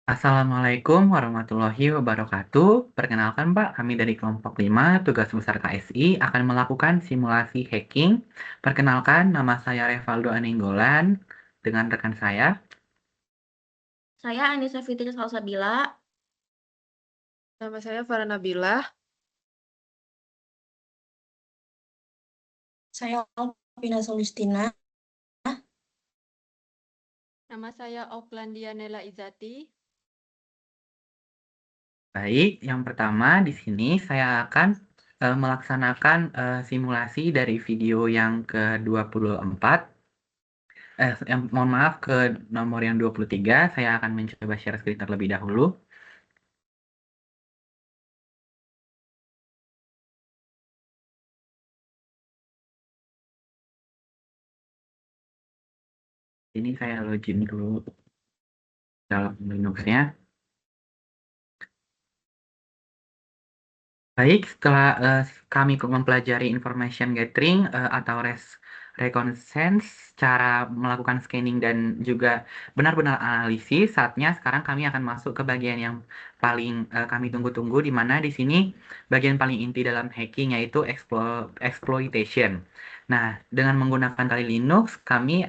Assalamualaikum warahmatullahi wabarakatuh. Perkenalkan Pak, kami dari kelompok 5 tugas besar KSI akan melakukan simulasi hacking. Perkenalkan, nama saya Revaldo Anenggolan dengan rekan saya. Saya Anissa Fitri Salsabila. Nama saya Farah Nabilah. Saya Alvina Solistina. Nama saya Oklandia Nela Izati. Baik, yang pertama di sini saya akan melaksanakan simulasi dari video yang ke-24. Mohon maaf, ke nomor yang 23. Saya akan mencoba share screen terlebih dahulu. Ini saya login dulu dalam Linux-nya. Baik, setelah kami mempelajari information gathering atau reconnaissance, cara melakukan scanning dan juga benar-benar analisis, saatnya sekarang kami akan masuk ke bagian yang paling kami tunggu-tunggu, di mana di sini bagian paling inti dalam hacking yaitu exploitation. Nah, dengan menggunakan Kali Linux, kami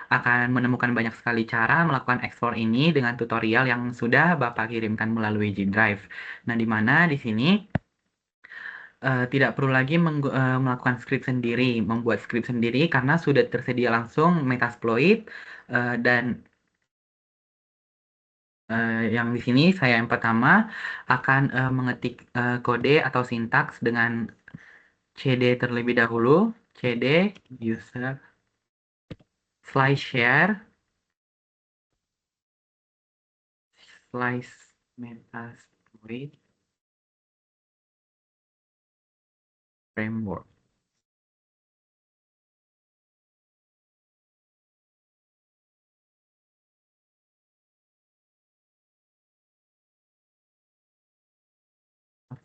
akan menemukan banyak sekali cara melakukan explore ini dengan tutorial yang sudah Bapak kirimkan melalui G Drive. Nah, di mana di sini tidak perlu lagi melakukan script sendiri, membuat script sendiri karena sudah tersedia langsung Metasploit dan yang di sini saya yang pertama akan mengetik kode atau sintaks dengan cd terlebih dahulu, cd user slice share slice Metasploit framework.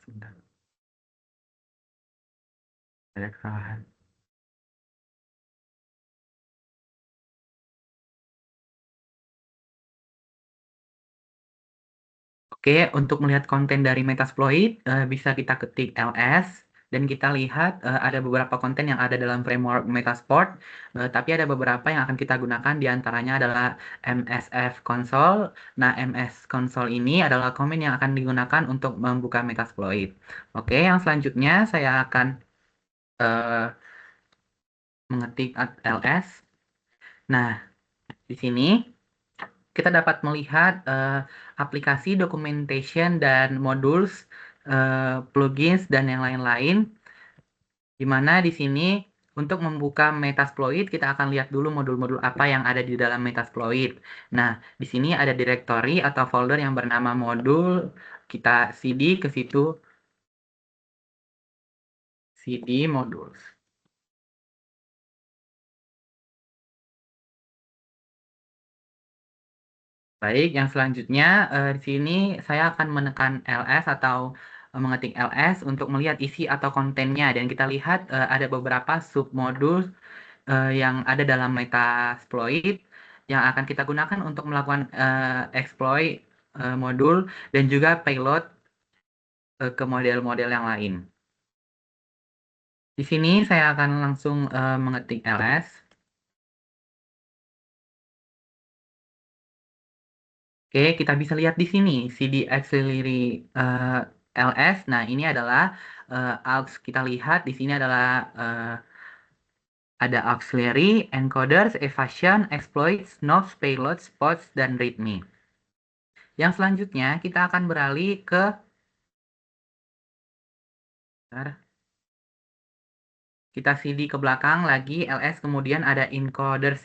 Sebentar. Ada kesalahan. Oke, untuk melihat konten dari Metasploit, bisa kita ketik ls, dan kita lihat ada beberapa konten yang ada dalam framework Metasploit, tapi ada beberapa yang akan kita gunakan, diantaranya adalah MSF console. Nah, MS console ini adalah komen yang akan digunakan untuk membuka Metasploit. Oke, yang selanjutnya saya akan mengetik ls. Nah, di sini kita dapat melihat aplikasi, documentation, dan modules, plugins, dan yang lain-lain. Di mana di sini untuk membuka Metasploit, kita akan lihat dulu modul-modul apa yang ada di dalam Metasploit. Nah, di sini ada directory atau folder yang bernama modul. Kita cd ke situ, cd modules. Baik, yang selanjutnya di sini saya akan menekan ls atau mengetik ls untuk melihat isi atau kontennya, dan kita lihat ada beberapa submodul yang ada dalam Metasploit yang akan kita gunakan untuk melakukan exploit modul dan juga payload ke model-model yang lain. Di sini saya akan langsung mengetik ls. Oke, kita bisa lihat di sini CD auxiliary ls. Nah, ini adalah aux. Kita lihat di sini adalah ada auxiliary, encoders, evasion, exploits, snobs, payloads, pods, dan readme. Yang selanjutnya kita akan beralih ke kita cd ke belakang lagi ls, kemudian ada encoders.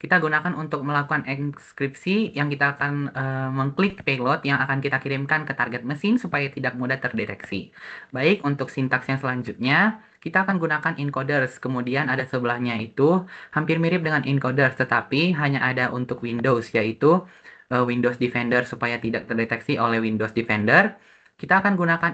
Kita gunakan untuk melakukan enkripsi yang kita akan mengklik payload yang akan kita kirimkan ke target mesin supaya tidak mudah terdeteksi. Baik, untuk sintaks yang selanjutnya kita akan gunakan encoders, kemudian ada sebelahnya itu hampir mirip dengan encoders tetapi hanya ada untuk Windows, yaitu Windows Defender supaya tidak terdeteksi oleh Windows Defender. Kita akan gunakan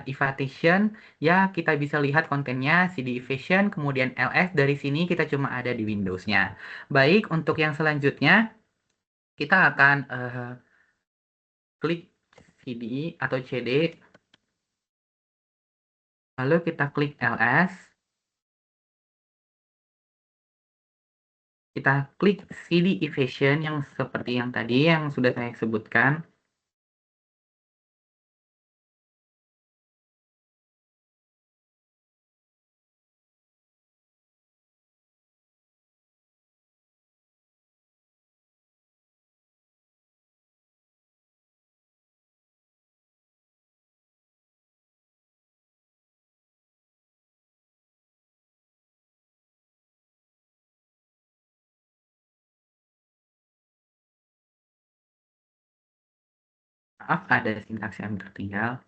evasion, ya kita bisa lihat kontennya cd evasion, kemudian ls, dari sini kita cuma ada di Windows-nya. Baik, untuk yang selanjutnya kita akan klik CD atau CD, lalu kita klik LS, kita klik CD Evasion yang seperti yang tadi yang sudah saya sebutkan. Maaf, ada sintaks yang tertinggal.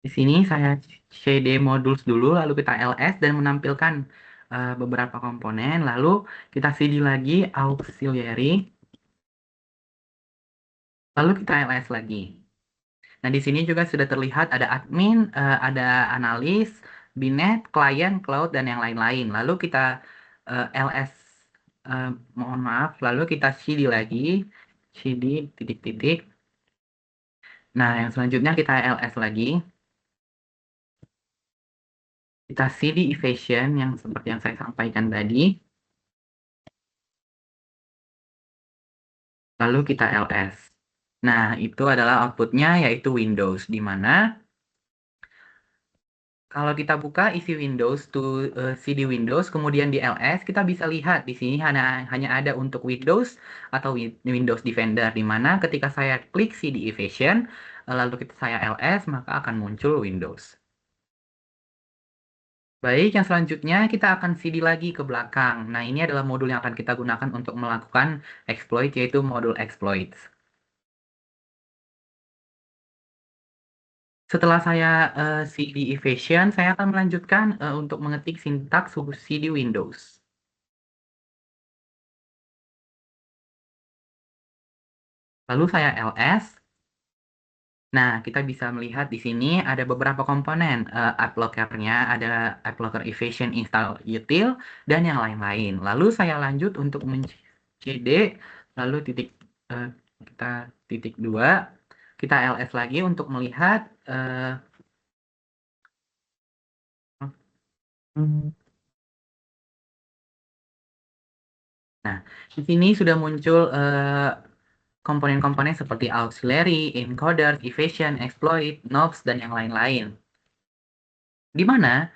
Di sini saya CD modules dulu, lalu kita LS dan menampilkan beberapa komponen, lalu kita CD lagi auxiliary, lalu kita LS lagi. Nah, di sini juga sudah terlihat ada admin, ada analis, binet, klien, cloud, dan yang lain-lain. Lalu kita LS, mohon maaf, lalu kita CD lagi, CD titik-titik. Nah, yang selanjutnya kita LS lagi. Kita CD evasion yang seperti yang saya sampaikan tadi. Lalu kita LS. Nah, itu adalah outputnya yaitu Windows, di mana kalau kita buka isi Windows to CD Windows, kemudian di LS, kita bisa lihat di sini hanya ada untuk Windows atau Windows Defender, di mana ketika saya klik CD Evasion, lalu saya LS, maka akan muncul Windows. Baik, yang selanjutnya kita akan CD lagi ke belakang. Nah, ini adalah modul yang akan kita gunakan untuk melakukan exploit, yaitu modul exploit. Setelah saya CD evasion, saya akan melanjutkan untuk mengetik sintaks CD Windows. Lalu saya ls. Nah, kita bisa melihat di sini ada beberapa komponen. AppLocker-nya, ada AppLocker Evasion Install Util, dan yang lain-lain. Lalu saya lanjut untuk cd, lalu eh, kita titik 2. Kita ls lagi untuk melihat nah, di sini sudah muncul komponen-komponen seperti auxiliary, encoder, evasion, exploit, knobs, dan yang lain-lain. Di mana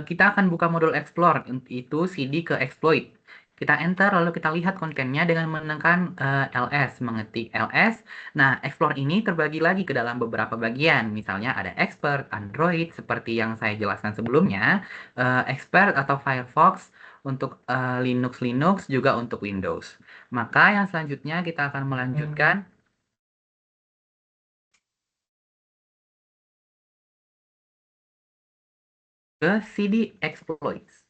kita akan buka modul explore, itu CD ke exploit. Kita enter, lalu kita lihat kontennya dengan menekan ls, mengetik ls. Nah, explore ini terbagi lagi ke dalam beberapa bagian. Misalnya ada expert, Android, seperti yang saya jelaskan sebelumnya, expert atau Firefox, untuk Linux juga untuk Windows. Maka yang selanjutnya kita akan melanjutkan ke CD exploits.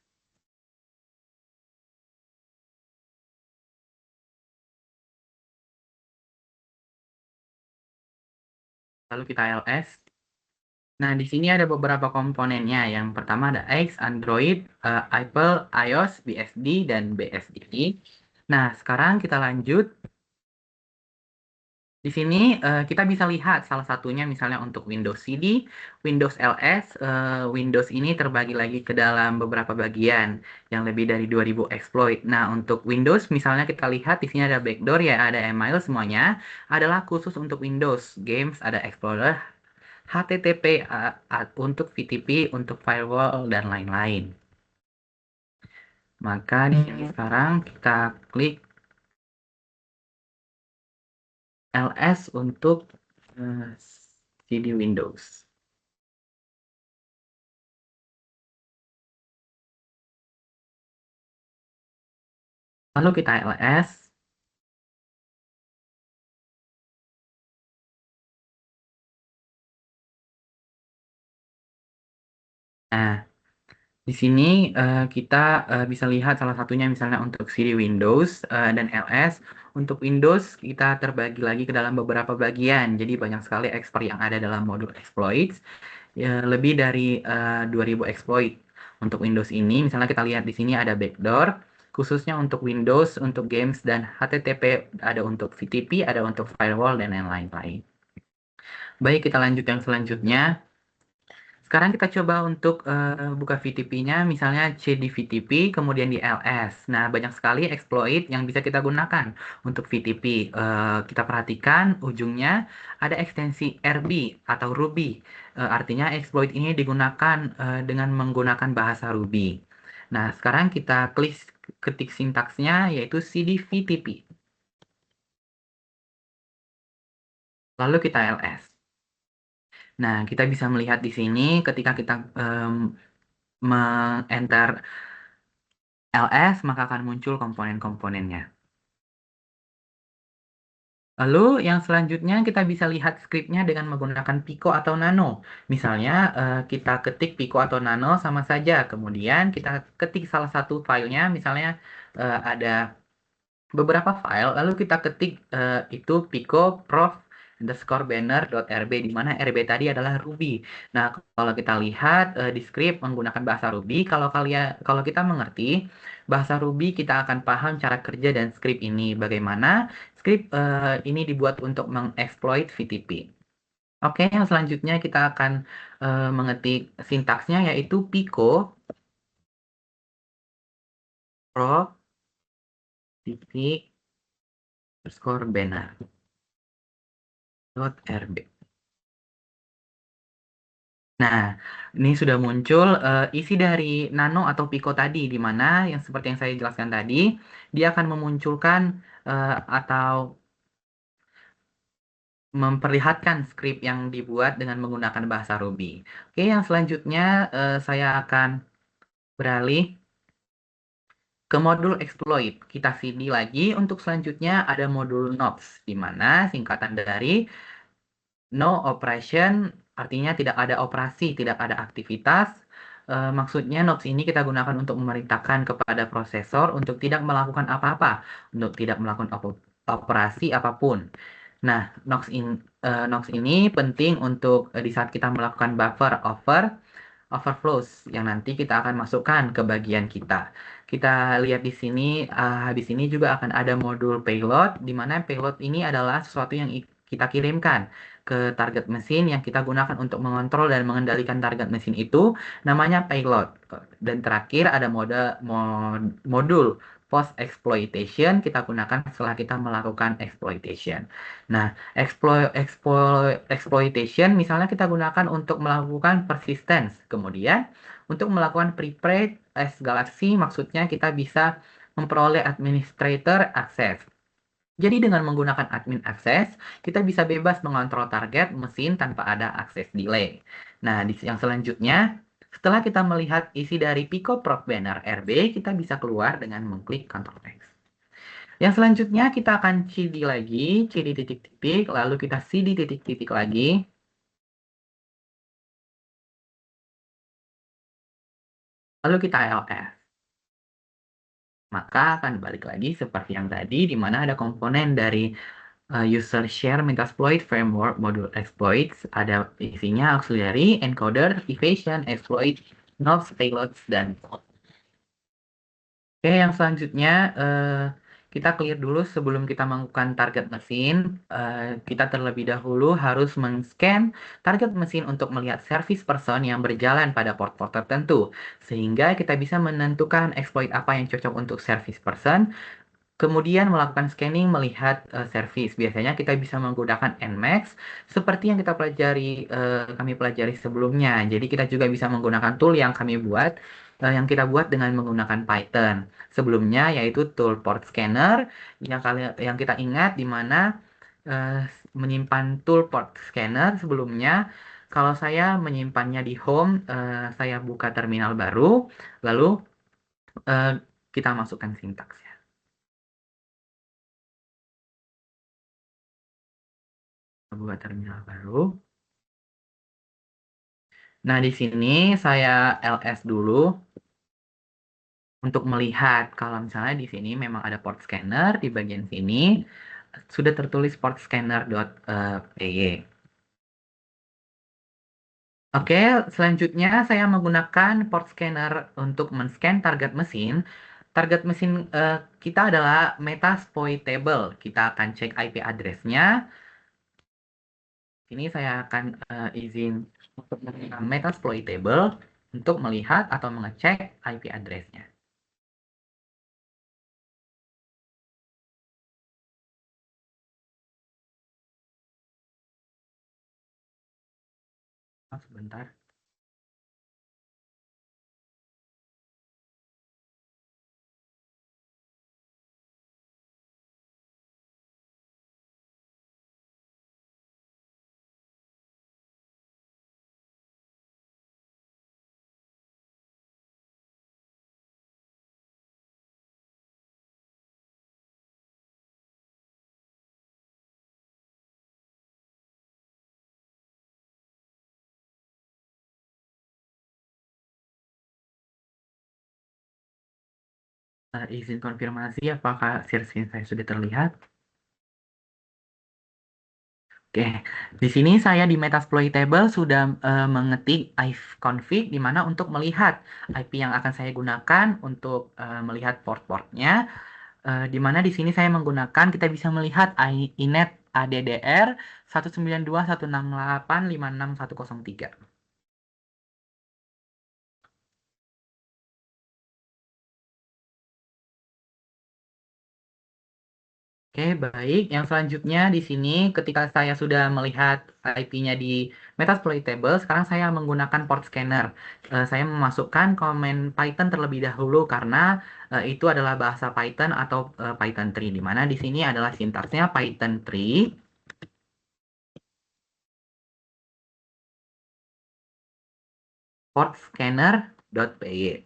Lalu kita ls. Nah, di sini ada beberapa komponennya. Yang pertama ada X, Android, Apple, iOS, BSD, dan BSD. Nah, sekarang kita lanjut. Di sini kita bisa lihat salah satunya misalnya untuk Windows CD, Windows LS, Windows ini terbagi lagi ke dalam beberapa bagian yang lebih dari 2000 exploit. Nah, untuk Windows misalnya kita lihat di sini ada backdoor ya, ada email semuanya adalah khusus untuk Windows, games, ada Explorer, HTTP untuk VTP, untuk firewall, dan lain-lain. Maka di sini sekarang kita klik ls untuk CD Windows. Lalu kita ls. Nah, Di sini kita bisa lihat salah satunya misalnya untuk CD Windows dan LS. Untuk Windows kita terbagi lagi ke dalam beberapa bagian. Jadi banyak sekali exploit yang ada dalam modul exploits. Ya, lebih dari 2000 exploit. Untuk Windows ini misalnya kita lihat di sini ada backdoor khususnya untuk Windows, untuk games dan HTTP, ada untuk VTP, ada untuk firewall dan yang lain-lain. Baik, kita lanjut yang selanjutnya. Sekarang kita coba untuk buka VTP-nya, misalnya cd VTP, kemudian di ls. Nah, banyak sekali exploit yang bisa kita gunakan untuk VTP. Kita perhatikan ujungnya ada ekstensi RB atau Ruby. Artinya exploit ini digunakan dengan menggunakan bahasa Ruby. Nah, sekarang kita ketik sintaksnya, yaitu cd VTP. Lalu kita ls. Nah, kita bisa melihat di sini ketika kita meng-enter ls, maka akan muncul komponen-komponennya. Lalu yang selanjutnya kita bisa lihat skripnya dengan menggunakan Pico atau Nano. Misalnya kita ketik Pico atau Nano sama saja. Kemudian kita ketik salah satu filenya, misalnya ada beberapa file, lalu kita ketik itu pico prof_banner.rb, di mana RB tadi adalah Ruby. Nah, kalau kita lihat di script menggunakan bahasa Ruby, kalau kita mengerti bahasa Ruby, kita akan paham cara kerja dan script ini. Bagaimana script ini dibuat untuk mengeksploit VTP. Oke, yang selanjutnya kita akan mengetik sintaksnya, yaitu pico prof titik banner.rb. Nah, ini sudah muncul isi dari Nano atau Pico tadi, di mana yang seperti yang saya jelaskan tadi, dia akan memunculkan atau memperlihatkan skrip yang dibuat dengan menggunakan bahasa Ruby. Oke, yang selanjutnya saya akan beralih ke modul exploit. Kita CD lagi. Untuk selanjutnya ada modul nops, di mana singkatan dari no operation, artinya tidak ada operasi, tidak ada aktivitas. Maksudnya nops ini kita gunakan untuk memerintahkan kepada prosesor untuk tidak melakukan apa-apa, untuk tidak melakukan operasi apapun. Nah, nops ini penting untuk di saat kita melakukan buffer overflows yang nanti kita akan masukkan ke bagian kita. Kita lihat di sini, habis ini juga akan ada modul payload, di mana payload ini adalah sesuatu yang kita kirimkan ke target mesin yang kita gunakan untuk mengontrol dan mengendalikan target mesin itu, namanya payload. Dan terakhir ada modul post exploitation, kita gunakan setelah kita melakukan exploitation. Nah, exploitation misalnya kita gunakan untuk melakukan persistence. Kemudian untuk melakukan prepaid as Galaxy, maksudnya kita bisa memperoleh administrator access. Jadi dengan menggunakan admin access, kita bisa bebas mengontrol target mesin tanpa ada access delay. Nah, yang selanjutnya, setelah kita melihat isi dari Pico Proc Banner RB, kita bisa keluar dengan mengklik Ctrl X. Yang selanjutnya kita akan CD lagi, CD titik-titik, lalu kita CD titik-titik lagi. Lalu kita ls. Maka akan balik lagi seperti yang tadi, di mana ada komponen dari user share Metasploit framework module exploits, ada isinya auxiliary, encoder, evasion, exploit, nops, payloads, dan Oke, yang selanjutnya kita clear dulu sebelum kita melakukan target mesin. Kita terlebih dahulu harus men-scan target mesin untuk melihat service person yang berjalan pada port-port tertentu. Sehingga kita bisa menentukan exploit apa yang cocok untuk service person. Kemudian melakukan scanning melihat service. Biasanya kita bisa menggunakan Nmax seperti yang kami pelajari sebelumnya. Jadi kita juga bisa menggunakan tool yang yang kita buat dengan menggunakan Python sebelumnya, yaitu tool port scanner yang kita ingat di mana menyimpan tool port scanner sebelumnya. Kalau saya menyimpannya di home, saya buka terminal baru, lalu eh, kita masukkan sintaksnya. Buat terminal baru. Nah, di sini saya ls dulu. Untuk melihat kalau misalnya di sini memang ada port scanner di bagian sini sudah tertulis port scanner.py. Oke, selanjutnya saya menggunakan port scanner untuk men-scan target mesin. Target mesin kita adalah Metasploitable. Kita akan cek IP address-nya. Ini saya akan izin untuk menggunakan Metasploitable untuk melihat atau mengecek IP address-nya. Sebentar. Izin konfirmasi apakah share screen saya sudah terlihat. Oke, di sini saya di Metasploitable sudah mengetik ifconfig di mana untuk melihat IP yang akan saya gunakan untuk melihat port-portnya. Di mana di sini saya menggunakan, kita bisa melihat inet addr 192.168.56.103. Oke, baik. Yang selanjutnya di sini ketika saya sudah melihat IP-nya di Metasploitable, sekarang saya menggunakan port scanner. Saya memasukkan komen Python terlebih dahulu karena itu adalah bahasa Python atau Python 3, di mana di sini adalah sintaksnya Python 3 port scanner.py.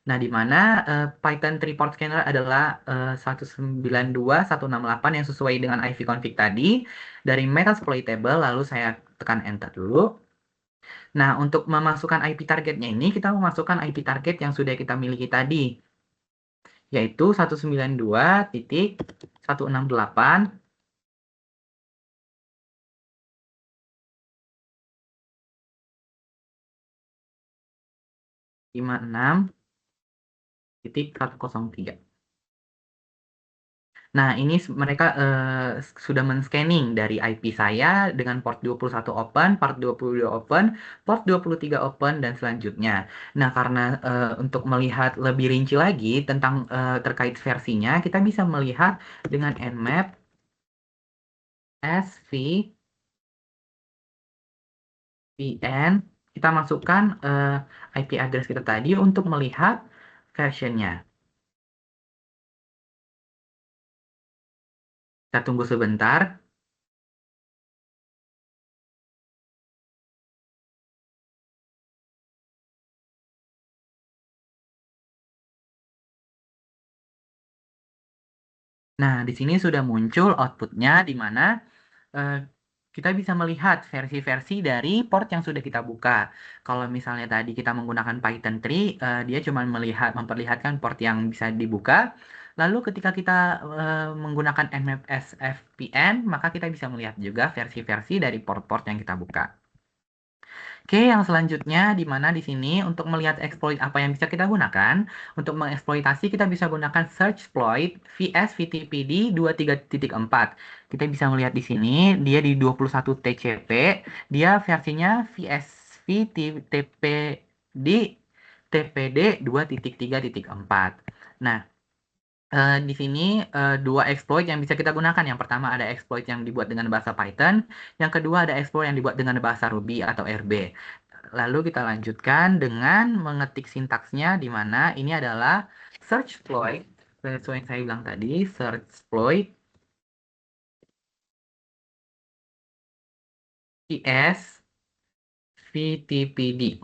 Nah, di mana Python 3 port scanner adalah 192.168 yang sesuai dengan IV config tadi dari Metasploitable, lalu saya tekan enter dulu. Nah, untuk memasukkan IP targetnya ini, kita memasukkan IP target yang sudah kita miliki tadi, yaitu 192.168 56.103. Nah, ini mereka sudah men-scanning dari IP saya dengan port 21 open, port 22 open, port 23 open, dan selanjutnya. Nah, karena untuk melihat lebih rinci lagi tentang terkait versinya, kita bisa melihat dengan nmap svpn, kita masukkan IP address kita tadi untuk melihat versionnya. Kita tunggu sebentar. Nah, di sini sudah muncul outputnya di mana kita bisa melihat versi-versi dari port yang sudah kita buka. Kalau misalnya tadi kita menggunakan Python 3, dia cuma memperlihatkan port yang bisa dibuka. Lalu ketika kita menggunakan nmap svpn, maka kita bisa melihat juga versi-versi dari port-port yang kita buka. Oke, yang selanjutnya di mana di sini untuk melihat exploit apa yang bisa kita gunakan. Untuk mengeksploitasi kita bisa gunakan search exploit vs vtpd 23.4. Kita bisa melihat di sini dia di 21 TCP, dia versinya vs vtpd tpd 2.3.4. Nah, di sini dua exploit yang bisa kita gunakan. Yang pertama ada exploit yang dibuat dengan bahasa Python, yang kedua ada exploit yang dibuat dengan bahasa Ruby atau RB. Lalu kita lanjutkan dengan mengetik sintaksnya di mana ini adalah search exploit, sesuai yang saya bilang tadi, search exploit vs vtpd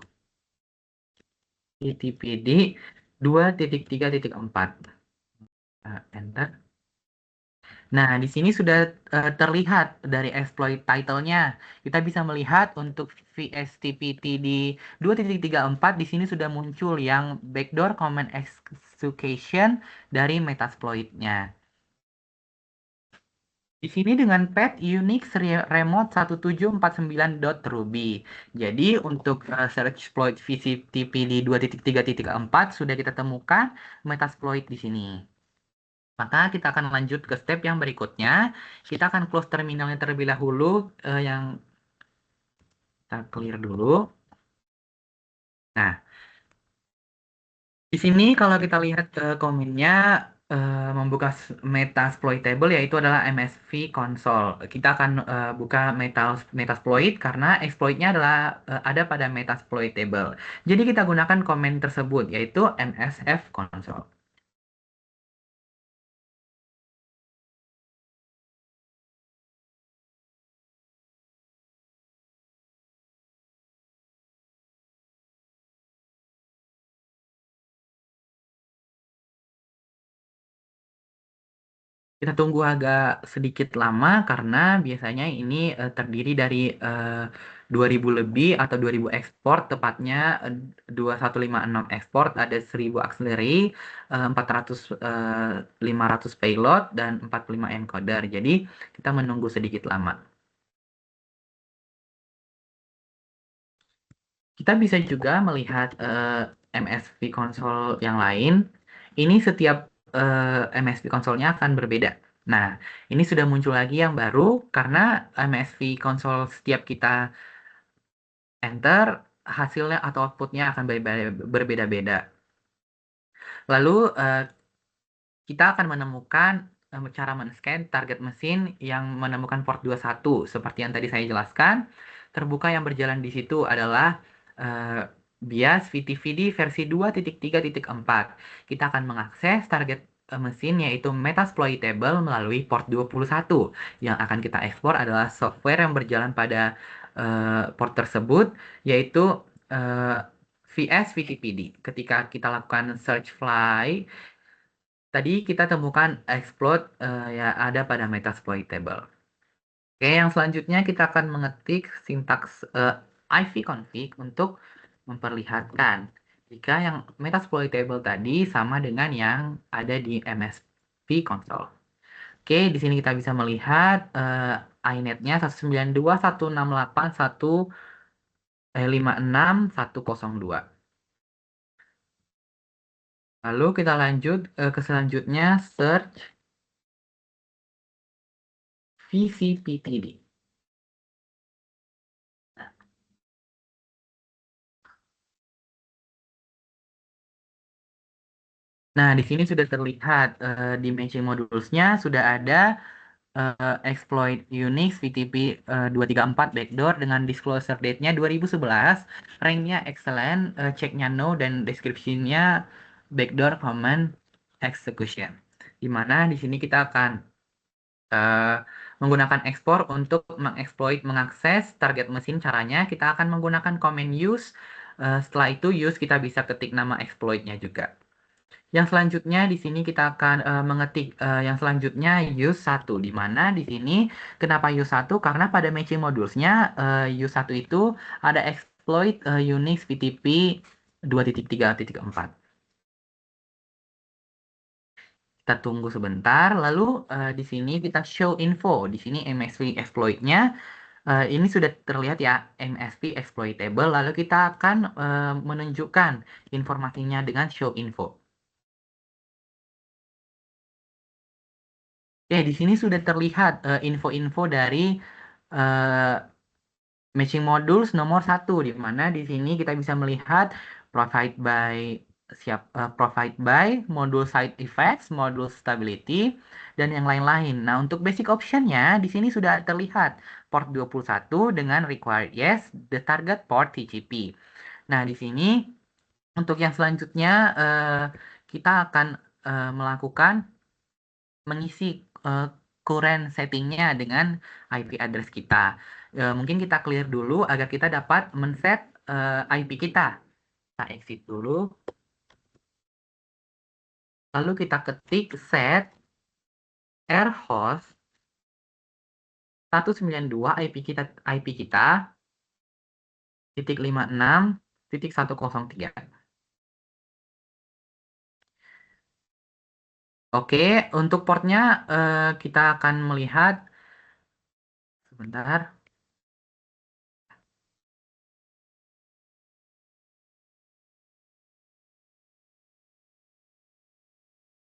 2.3.4. Enter. Nah, di sini sudah terlihat dari exploit title-nya. Kita bisa melihat untuk VSTPT di 2.34 di sini sudah muncul yang backdoor command execution dari Metasploit-nya. Di sini dengan path Unix remote 1749.ruby. Jadi untuk search exploit VCTP di 2.3.4 sudah kita temukan Metasploit di sini. Maka kita akan lanjut ke step yang berikutnya. Kita akan close terminalnya terlebih dahulu, yang kita clear dulu. Nah, di sini kalau kita lihat komennya, membuka Metasploitable yaitu adalah MSV console. Kita akan buka Metasploit karena exploitnya adalah ada pada Metasploitable. Jadi kita gunakan komen tersebut yaitu MSF console. Kita tunggu agak sedikit lama karena biasanya ini terdiri dari 2000 lebih atau 2000 ekspor, tepatnya 2156 ekspor, ada 1000 auxiliary, 400 500 payload dan 45 encoder. Jadi kita menunggu sedikit lama. Kita bisa juga melihat MSV konsol yang lain. Ini setiap MSV konsolnya akan berbeda. Nah, ini sudah muncul lagi yang baru karena MSV konsol setiap kita enter, hasilnya atau outputnya akan berbeda-beda. Lalu kita akan menemukan cara men-scan target mesin yang menemukan port 21. Seperti yang tadi saya jelaskan, terbuka yang berjalan di situ adalah BIOS VTVD versi 2.3.4. Kita akan mengakses target mesin yaitu Metasploitable melalui port 21. Yang akan kita ekspor adalah software yang berjalan pada port tersebut, yaitu VS VTPD. Ketika kita lakukan search fly, tadi kita temukan exploit ya ada pada Metasploitable. Oke, yang selanjutnya kita akan mengetik sintaks ivconfig untuk memperlihatkan jika yang Metasploitable tadi sama dengan yang ada di MSV console. Oke, di sini kita bisa melihat iNet-nya 192.168.156.102. Lalu kita lanjut ke selanjutnya, search VCPTD. Nah, di sini sudah terlihat di matching modulesnya sudah ada exploit Unix VTP 234 backdoor dengan disclosure date-nya 2011, rank-nya excellent, check-nya no, dan description-nya backdoor command execution. Di mana di sini kita akan menggunakan export untuk mengeksploit, mengakses target mesin. Caranya kita akan menggunakan command use. Setelah itu use kita bisa ketik nama exploit-nya juga. Yang selanjutnya di sini kita akan mengetik yang selanjutnya use 1, di mana di sini kenapa use 1? Karena pada matching modulesnya use 1 itu ada exploit Unix VTP 2.3.4. Kita tunggu sebentar, lalu di sini kita show info. Di sini MSV exploit-nya ini sudah terlihat ya, MSV exploitable. Lalu kita akan menunjukkan informasinya dengan show info. Oke, di sini sudah terlihat info-info dari matching modules nomor 1, di mana di sini kita bisa melihat provide by module side effects, module stability, dan yang lain-lain. Nah, untuk basic optionnya di sini sudah terlihat port 21 dengan required yes, the target port TCP. Nah, di sini untuk yang selanjutnya kita akan melakukan mengisi current settingnya dengan IP address kita. Mungkin kita clear dulu agar kita dapat men-set IP kita. Kita exit dulu. Lalu kita ketik set air host 192 IP kita titik 56 titik 103. Oke, untuk portnya kita akan melihat sebentar.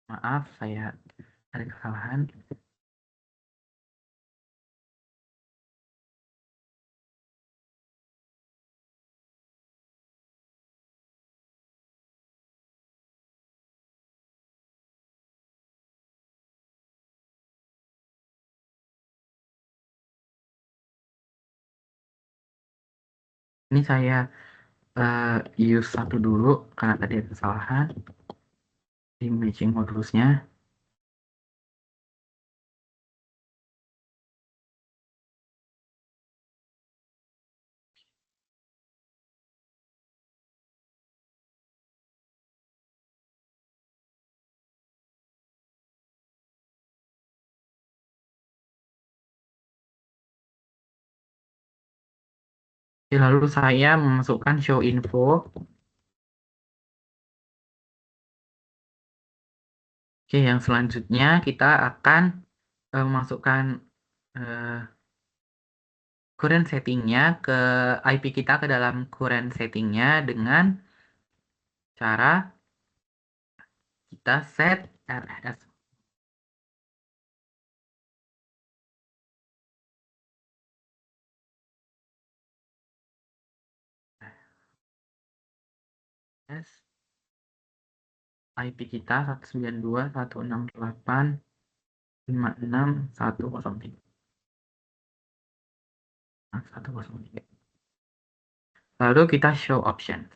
Maaf, saya ada kesalahan. Ini saya use satu dulu karena tadi ada kesalahan di matching modulusnya. Oke, lalu saya memasukkan show info. Oke, yang selanjutnya kita akan memasukkan current settingnya ke IP kita ke dalam current settingnya dengan cara kita set RS IP kita 192.168.56.103. Lalu kita show option.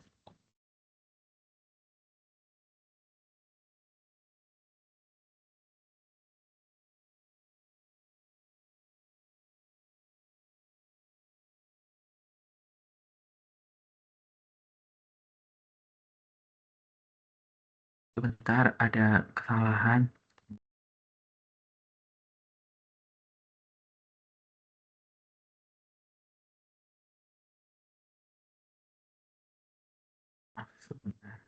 Sebentar, ada kesalahan. Sebentar.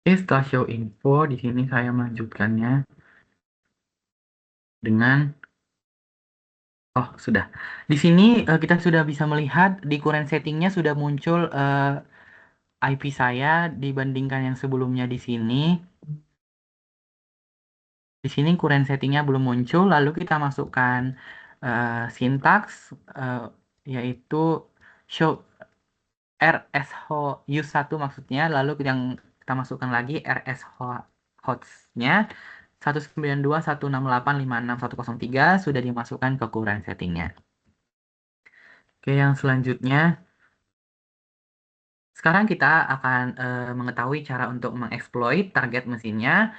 Oke, setelah show info, di sini saya melanjutkannya dengan sudah. Di sini kita sudah bisa melihat di current settingnya sudah muncul IP saya dibandingkan yang sebelumnya di sini. Di sini current settingnya belum muncul, lalu kita masukkan sintaks yaitu show use 1 maksudnya, lalu yang kita masukkan lagi hotsnya 192.168.56.103 sudah dimasukkan ke current settingnya. Oke, yang selanjutnya sekarang kita akan mengetahui cara untuk mengeksploit target mesinnya.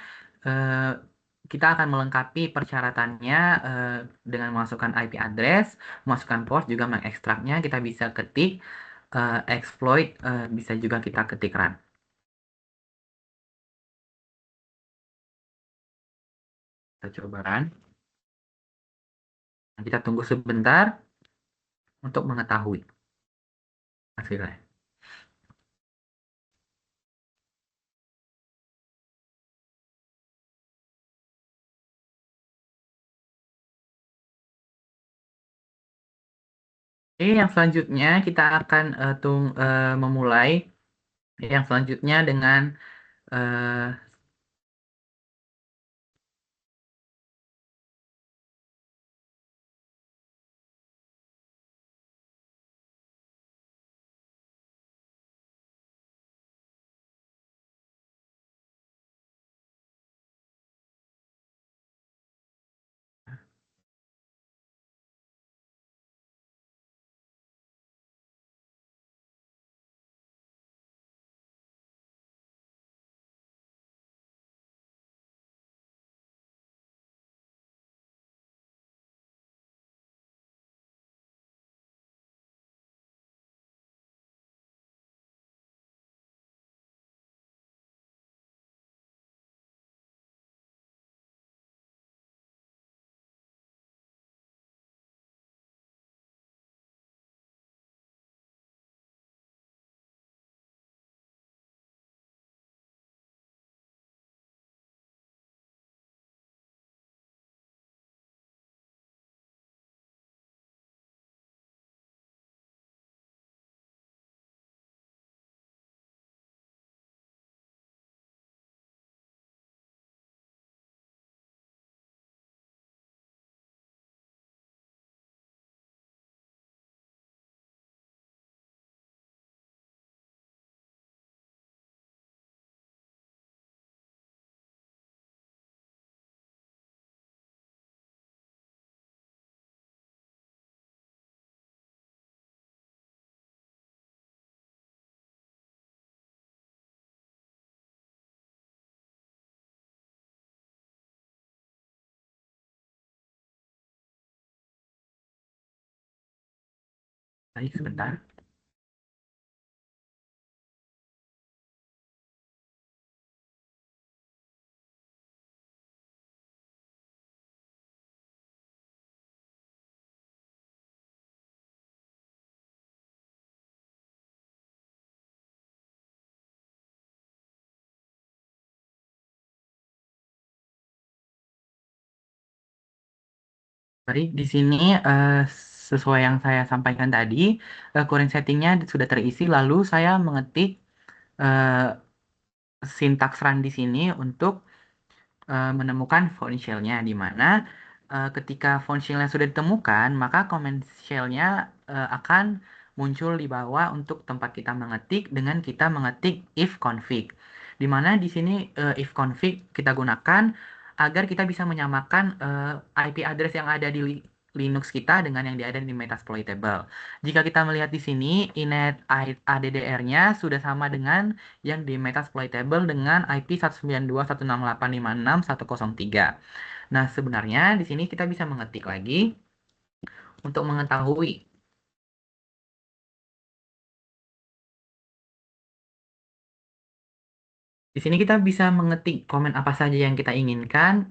Kita akan melengkapi persyaratannya dengan memasukkan IP address, memasukkan port, juga mengekstraknya. Kita bisa ketik exploit, bisa juga kita ketik run. Kita coba run. Kita tunggu sebentar untuk mengetahui hasilnya. Oke, yang selanjutnya kita akan memulai yang selanjutnya dengan Baik, sebentar. Baik, di sini sesuai yang saya sampaikan tadi, current settingnya sudah terisi, lalu saya mengetik eh, sintaks run di sini untuk menemukan phone shell-nya, di mana ketika phone shell-nya sudah ditemukan, maka command shell-nya akan muncul di bawah untuk tempat kita mengetik dengan kita mengetik if config. Di mana di sini if config kita gunakan agar kita bisa menyamakan IP address yang ada di Linux kita dengan yang ada di Metasploitable. Jika kita melihat di sini, inet ADDR-nya sudah sama dengan yang di Metasploitable dengan IP 192.168.56.103. Nah, sebenarnya di sini kita bisa mengetik lagi untuk mengetahui. Di sini kita bisa mengetik komen apa saja yang kita inginkan.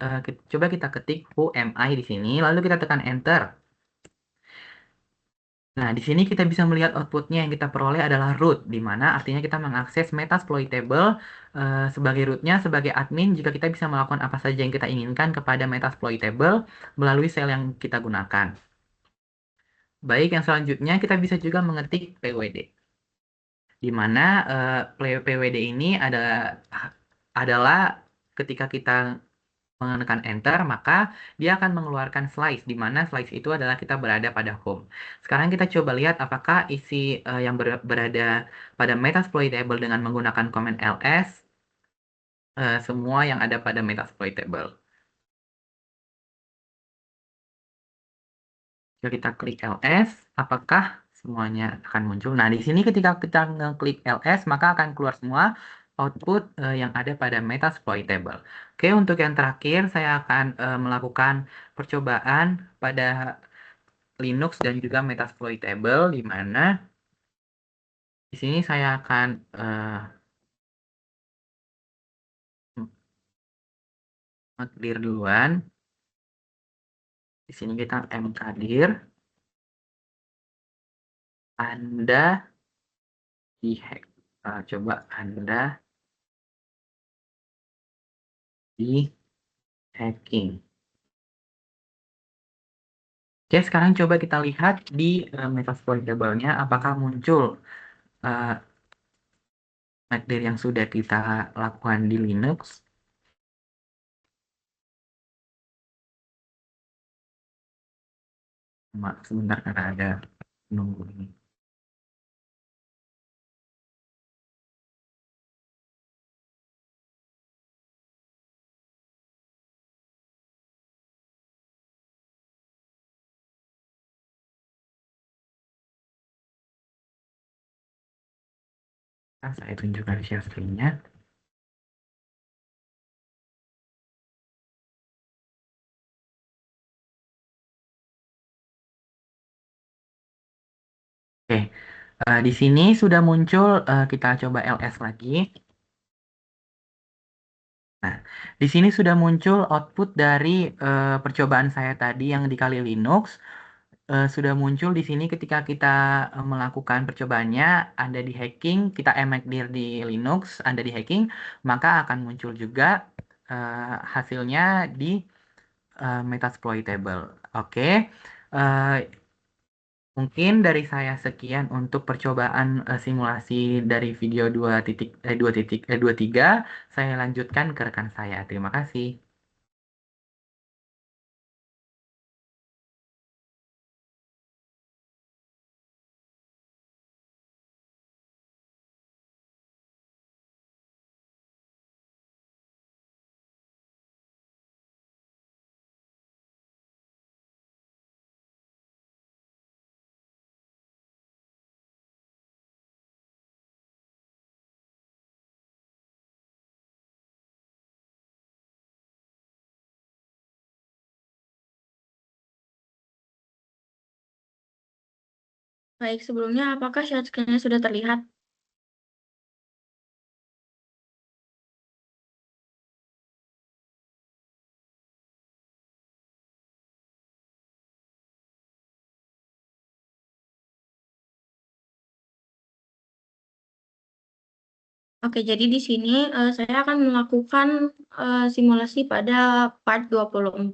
Coba kita ketik who am I di sini, lalu kita tekan enter. Nah, di sini kita bisa melihat outputnya yang kita peroleh adalah root, di mana artinya kita mengakses Metasploitable sebagai rootnya, sebagai admin, jika kita bisa melakukan apa saja yang kita inginkan kepada Metasploitable melalui shell yang kita gunakan. Baik, yang selanjutnya kita bisa juga mengetik pwd, di mana pwd ini adalah ketika kita menekan enter, maka dia akan mengeluarkan slice, di mana slice itu adalah kita berada pada home. Sekarang kita coba lihat apakah isi yang berada pada Metasploitable dengan menggunakan command ls, semua yang ada pada Metasploitable. Jika kita klik ls, apakah semuanya akan muncul? Nah, di sini ketika kita ngeklik ls, maka akan keluar semua output yang ada pada Metasploitable. Oke, untuk yang terakhir, saya akan melakukan percobaan pada Linux dan juga Metasploitable, di mana di sini saya akan clear duluan. Di sini kita mkdir, Anda dihack. Coba Anda di hacking. Oke, sekarang coba kita lihat di Metasploitable-nya apakah muncul MacDir yang sudah kita lakukan di Linux. Sebentar karena ada nunggu ini. Nah, saya tunjukkan share screen-nya. Oke, di sini sudah muncul, kita coba ls lagi. Nah, di sini sudah muncul output dari percobaan saya tadi yang dikali Linux. Sudah muncul di sini ketika kita melakukan percobaannya, Anda di hacking, kita mcdir di Linux, Anda di hacking, maka akan muncul juga hasilnya di Metasploitable. Oke, eh, mungkin dari saya sekian untuk percobaan simulasi dari video 2.23. Saya lanjutkan ke rekan saya. Terima kasih. Baik, sebelumnya apakah share screen-nya sudah terlihat? Oke, jadi di sini saya akan melakukan simulasi pada part 24.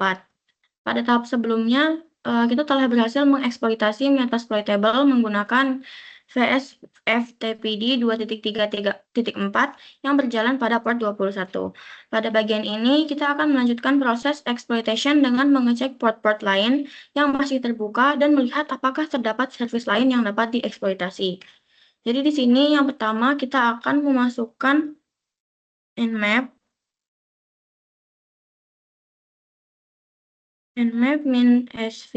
Pada tahap sebelumnya, kita telah berhasil mengeksploitasi Metasploitable menggunakan VSFTPD 2.3.4 yang berjalan pada port 21. Pada bagian ini, kita akan melanjutkan proses exploitation dengan mengecek port-port lain yang masih terbuka dan melihat apakah terdapat service lain yang dapat dieksploitasi. Jadi di sini yang pertama kita akan memasukkan nmap min sv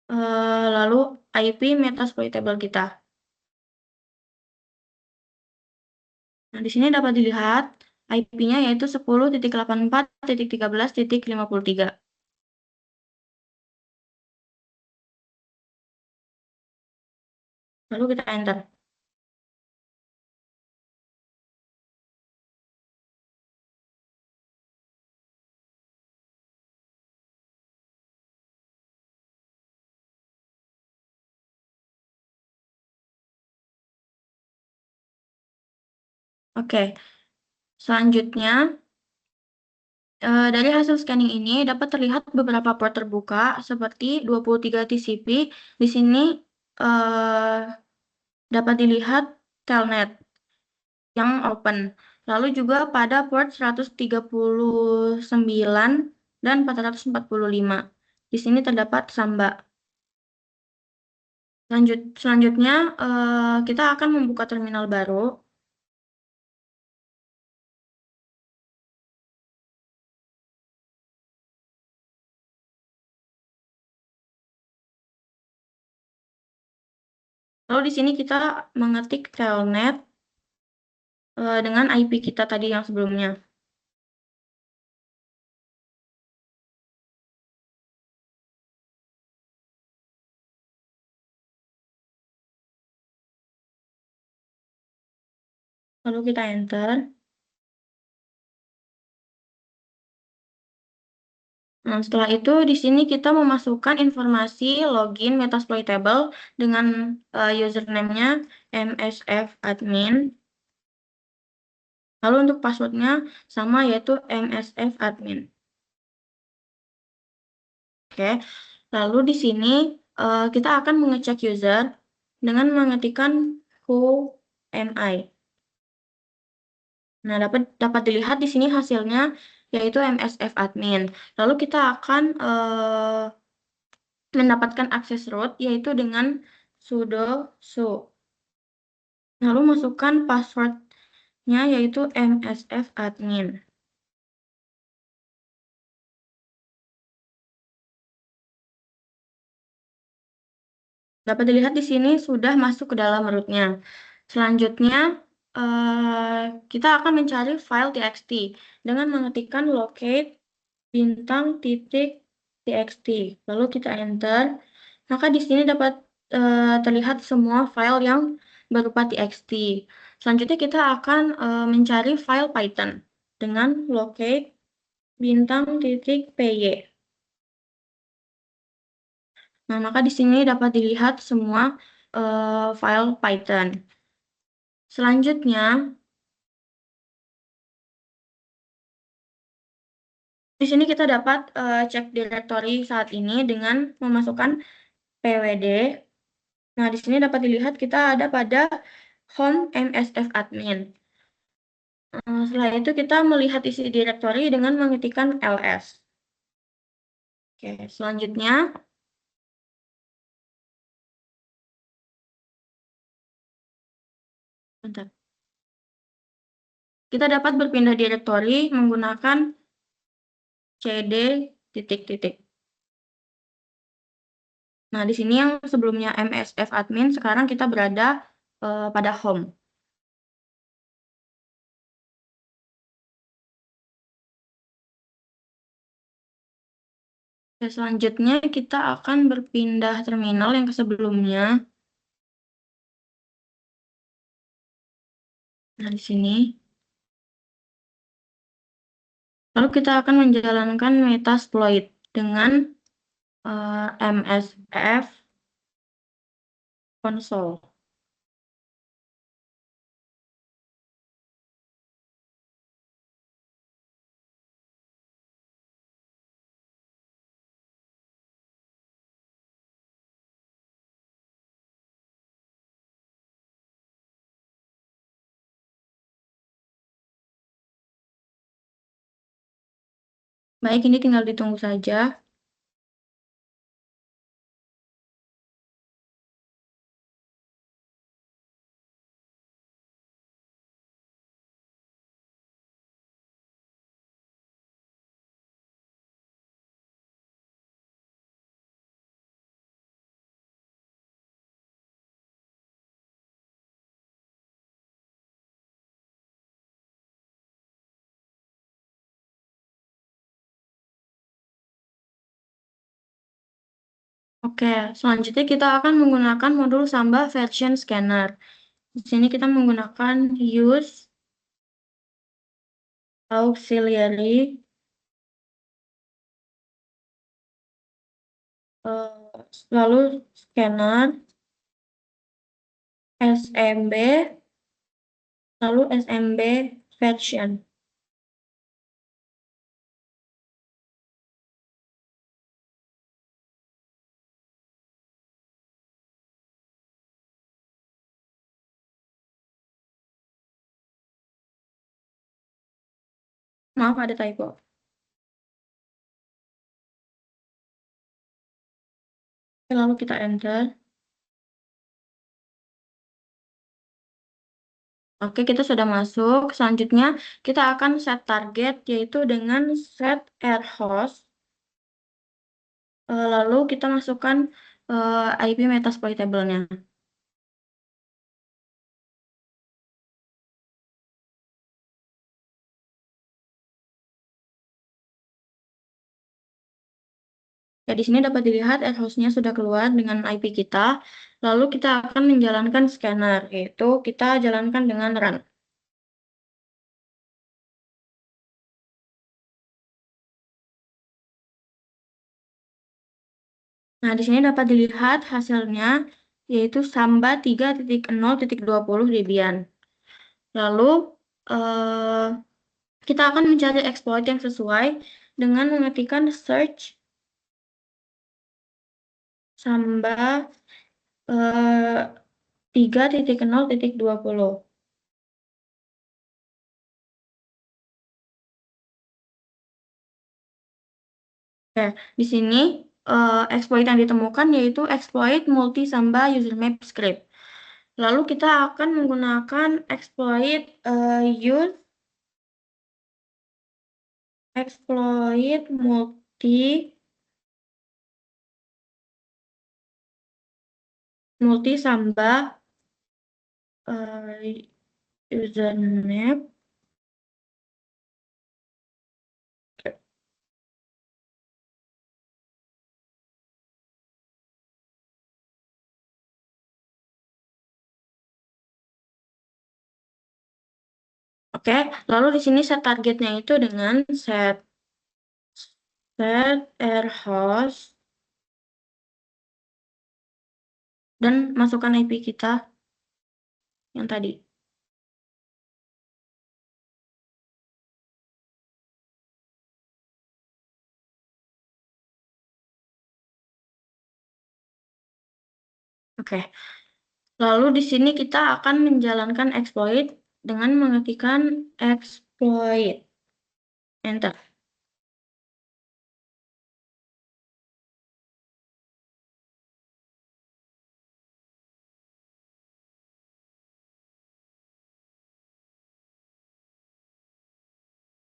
lalu IP Metasploitable kita. Nah, di sini dapat dilihat IP-nya yaitu 10.84.13.53. Lalu kita enter. Oke, selanjutnya dari hasil scanning ini dapat terlihat beberapa port terbuka seperti 23 TCP. Di sini dapat dilihat telnet yang open. Lalu juga pada port 139 dan 445. Di sini terdapat Samba. Selanjutnya kita akan membuka terminal baru. Lalu di sini kita mengetik telnet dengan IP kita tadi yang sebelumnya. Lalu kita enter. Nah, setelah itu di sini kita memasukkan informasi login Metasploitable dengan username-nya msfadmin. Lalu untuk passwordnya sama yaitu msfadmin. Oke, lalu di sini kita akan mengecek user dengan mengetikkan who am I. Nah, dapat dilihat di sini hasilnya yaitu msfadmin. Lalu kita akan mendapatkan akses root yaitu dengan sudo su. Lalu masukkan passwordnya yaitu msfadmin. Dapat dilihat di sini sudah masuk ke dalam rootnya. Selanjutnya kita akan mencari file txt dengan mengetikkan locate bintang titik txt. Lalu kita enter. Maka di sini dapat terlihat semua file yang berupa txt. Selanjutnya kita akan mencari file Python dengan locate bintang titik py. Nah, maka di sini dapat dilihat semua file Python. Selanjutnya, di sini kita dapat cek directory saat ini dengan memasukkan pwd. Nah, di sini dapat dilihat kita ada pada home msfadmin. Setelah itu kita melihat isi directory dengan mengetikkan ls. Oke, selanjutnya bentar. Kita dapat berpindah directory menggunakan cd titik-titik. Nah, di sini yang sebelumnya msfadmin, sekarang kita berada pada home. Oke, selanjutnya kita akan berpindah terminal yang ke sebelumnya. Nah, di sini. Lalu kita akan menjalankan Metasploit dengan MSF console. Baik, ini tinggal ditunggu saja. Oke, selanjutnya kita akan menggunakan modul Samba Version Scanner. Di sini kita menggunakan use auxiliary lalu scanner SMB lalu SMB version. Maaf, ada typo. Lalu kita enter. Oke, kita sudah masuk. Selanjutnya kita akan set target, yaitu dengan set air host. Lalu kita masukkan IP Metasploitable-nya. Ya, di sini dapat dilihat air host-nya sudah keluar dengan IP kita. Lalu kita akan menjalankan scanner, yaitu kita jalankan dengan run. Nah, di sini dapat dilihat hasilnya, yaitu Samba 3.0.20 Debian. Lalu, kita akan mencari exploit yang sesuai dengan mengetikkan search Samba 3.0.20. Oke, di sini exploit yang ditemukan yaitu exploit multi-samba usermap script. Lalu kita akan menggunakan exploit use exploit multi-samba usermap. Oke, lalu di sini set targetnya itu dengan set air host dan masukkan IP kita yang tadi. Oke. Lalu di sini kita akan menjalankan exploit dengan mengetikkan exploit. Enter.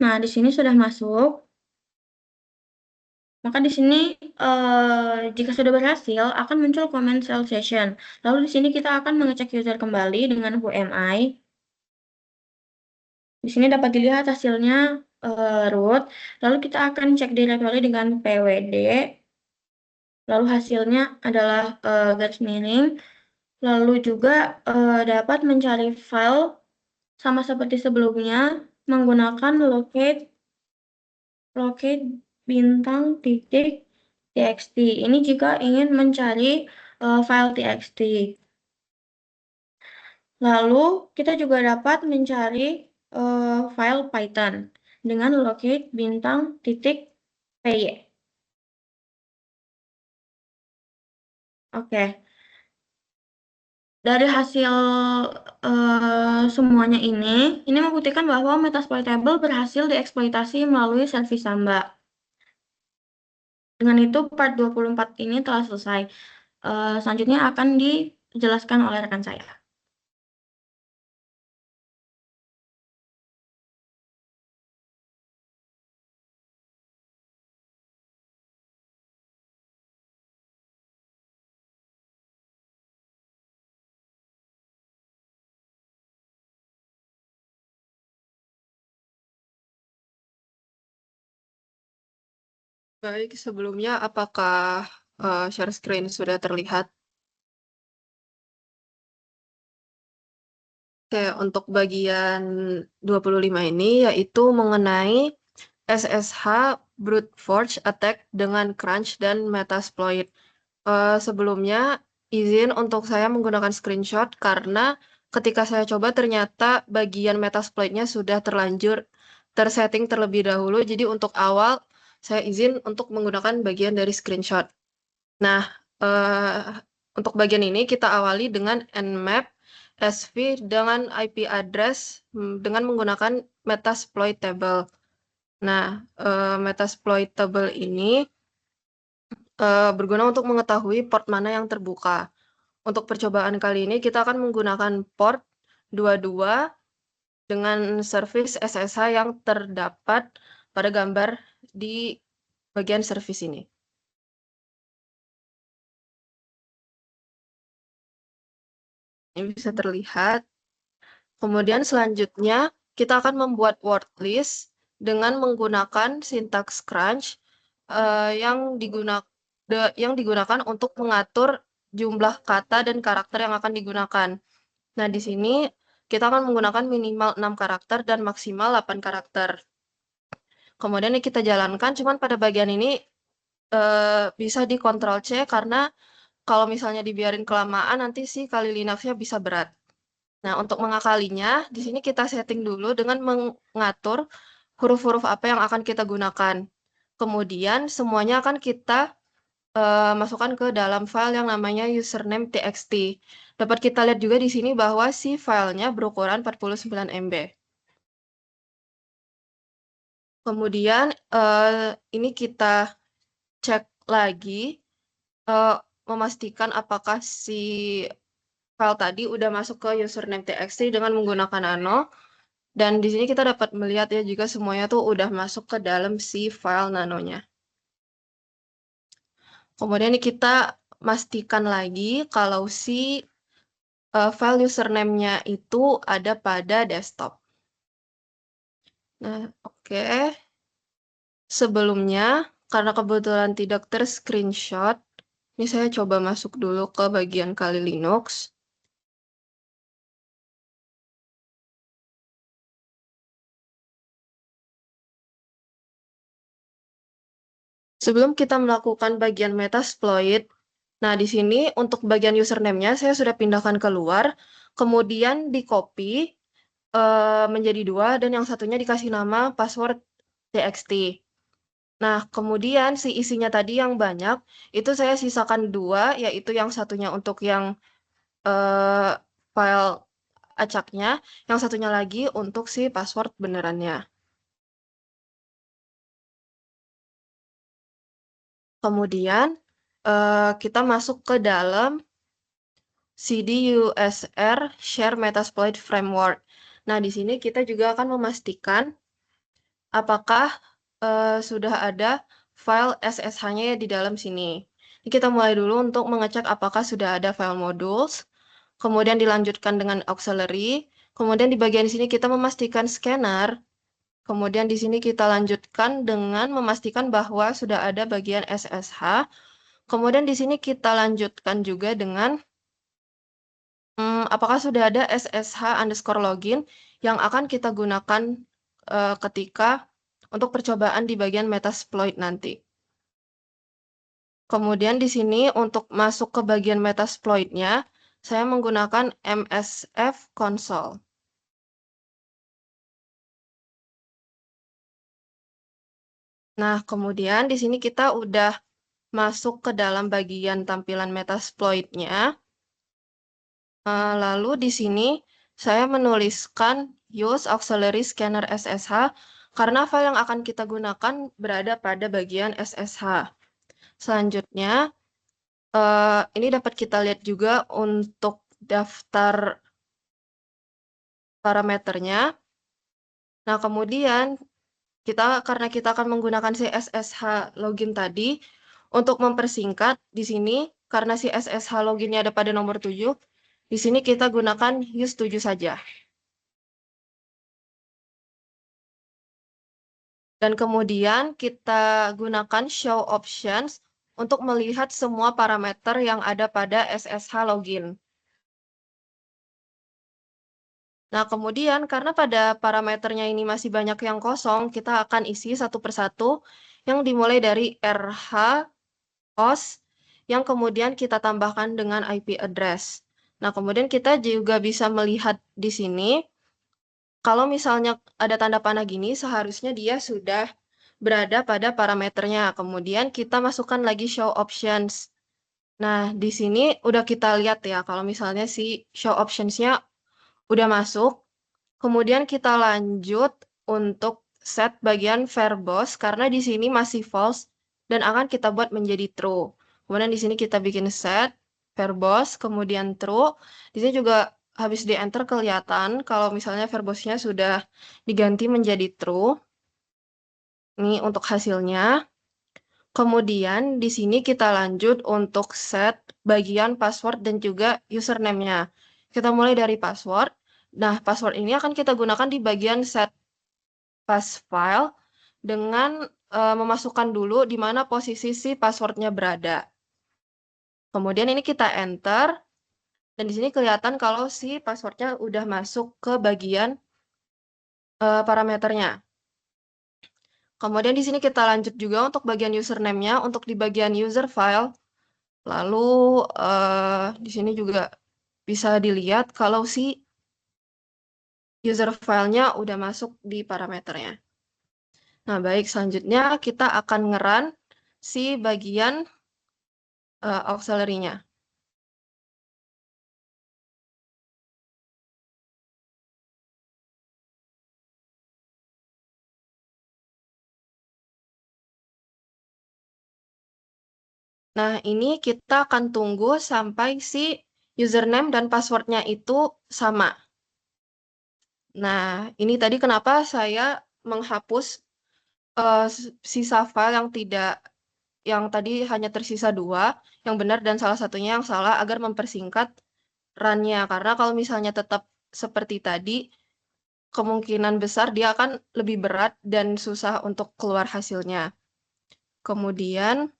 Nah, di sini sudah masuk. Maka di sini jika sudah berhasil akan muncul comment cell session. Lalu di sini kita akan mengecek user kembali dengan whoami. Di sini dapat dilihat hasilnya root, lalu kita akan cek directory dengan pwd, lalu hasilnya adalah garis miring, lalu juga dapat mencari file sama seperti sebelumnya menggunakan locate bintang titik txt. Ini jika ingin mencari file txt. Lalu kita juga dapat mencari file Python dengan locate bintang titik py. Oke. Dari hasil semuanya ini membuktikan bahwa Metasploitable berhasil dieksploitasi melalui servis Samba. Dengan itu, part 24 ini telah selesai. Selanjutnya akan dijelaskan oleh rekan saya. Baik, sebelumnya apakah share screen sudah terlihat? Oke, untuk bagian 25 ini yaitu mengenai SSH brute force attack dengan Crunch dan Metasploit. Sebelumnya izin untuk saya menggunakan screenshot karena ketika saya coba ternyata bagian Metasploitnya sudah terlanjur tersetting terlebih dahulu. Jadi untuk awal saya izin untuk menggunakan bagian dari screenshot. Nah, untuk bagian ini kita awali dengan nmap sv dengan IP address dengan menggunakan Metasploitable. Nah, Metasploitable ini berguna untuk mengetahui port mana yang terbuka. Untuk percobaan kali ini kita akan menggunakan port 22 dengan service SSH yang terdapat pada gambar di bagian service ini. Ini bisa terlihat. Kemudian selanjutnya kita akan membuat word list dengan menggunakan sintaks crunch yang digunakan untuk mengatur jumlah kata dan karakter yang akan digunakan. Nah, di sini kita akan menggunakan minimal 6 karakter dan maksimal 8 karakter. Kemudian ini kita jalankan, cuman pada bagian ini bisa di Ctrl C karena kalau misalnya dibiarin kelamaan nanti sih kali Linuxnya bisa berat. Nah, untuk mengakalinya, di sini kita setting dulu dengan mengatur huruf-huruf apa yang akan kita gunakan. Kemudian semuanya akan kita masukkan ke dalam file yang namanya username txt. Dapat kita lihat juga di sini bahwa si filenya berukuran 49 MB. Kemudian ini kita cek lagi memastikan apakah si file tadi udah masuk ke username txt dengan menggunakan nano. Dan di sini kita dapat melihat ya juga semuanya tuh udah masuk ke dalam si file nanonya. Kemudian ini kita pastikan lagi kalau si file username-nya itu ada pada desktop. Nah, oke. Sebelumnya, karena kebetulan tidak ter-screenshot, ini saya coba masuk dulu ke bagian Kali Linux. Sebelum kita melakukan bagian Metasploit, nah di sini untuk bagian username-nya saya sudah pindahkan keluar, kemudian di-copy menjadi 2, dan yang satunya dikasih nama password txt. Nah, kemudian si isinya tadi yang banyak, itu saya sisakan 2, yaitu yang satunya untuk yang file acaknya, yang satunya lagi untuk si password benerannya. Kemudian kita masuk ke dalam cd/usr share Metasploit framework. Nah, di sini kita juga akan memastikan apakah sudah ada file SSH-nya di dalam sini. Ini kita mulai dulu untuk mengecek apakah sudah ada file modules, kemudian dilanjutkan dengan auxiliary, kemudian di bagian sini kita memastikan scanner Kemudian di sini kita lanjutkan dengan memastikan bahwa sudah ada bagian SSH. Kemudian di sini kita lanjutkan juga dengan apakah sudah ada SSH_login yang akan kita gunakan ketika untuk percobaan di bagian Metasploit nanti. Kemudian di sini untuk masuk ke bagian Metasploit-nya, saya menggunakan MSF Console. Nah, kemudian di sini kita udah masuk ke dalam bagian tampilan Metasploit-nya. Lalu di sini saya menuliskan use auxiliary scanner SSH karena file yang akan kita gunakan berada pada bagian SSH. Selanjutnya, ini dapat kita lihat juga untuk daftar parameternya. Nah, kemudian karena kita akan menggunakan si SSH login tadi, untuk mempersingkat di sini, karena si SSH loginnya ada pada nomor 7, di sini kita gunakan use 7 saja. Dan kemudian kita gunakan show options untuk melihat semua parameter yang ada pada SSH login. Nah, kemudian karena pada parameternya ini masih banyak yang kosong, kita akan isi satu persatu yang dimulai dari RH host yang kemudian kita tambahkan dengan IP address. Nah, kemudian kita juga bisa melihat di sini, kalau misalnya ada tanda panah gini, seharusnya dia sudah berada pada parameternya. Kemudian kita masukkan lagi show options. Nah, di sini udah kita lihat ya, kalau misalnya si show options-nya udah masuk. Kemudian kita lanjut untuk set bagian verbose, karena di sini masih false dan akan kita buat menjadi true. Kemudian di sini kita bikin set verbose, kemudian true. Di sini juga habis di enter kelihatan kalau misalnya verbose-nya sudah diganti menjadi true. Ini untuk hasilnya. Kemudian di sini kita lanjut untuk set bagian password dan juga username-nya. Kita mulai dari password. Nah, password ini akan kita gunakan di bagian set pass file dengan memasukkan dulu di mana posisi si passwordnya berada. Kemudian ini kita enter. Dan di sini kelihatan kalau si passwordnya udah masuk ke bagian parameternya. Kemudian di sini kita lanjut juga untuk bagian username-nya, untuk di bagian user file. Lalu di sini juga bisa dilihat kalau si user file-nya udah masuk di parameternya. Nah, baik, selanjutnya kita akan nge-run si bagian auxiliary-nya. Nah, ini kita akan tunggu sampai si username dan password-nya itu sama. Nah, ini tadi kenapa saya menghapus sisa file yang tadi hanya tersisa 2, yang benar dan salah satunya yang salah, agar mempersingkat run-nya. Karena kalau misalnya tetap seperti tadi, kemungkinan besar dia akan lebih berat dan susah untuk keluar hasilnya. Kemudian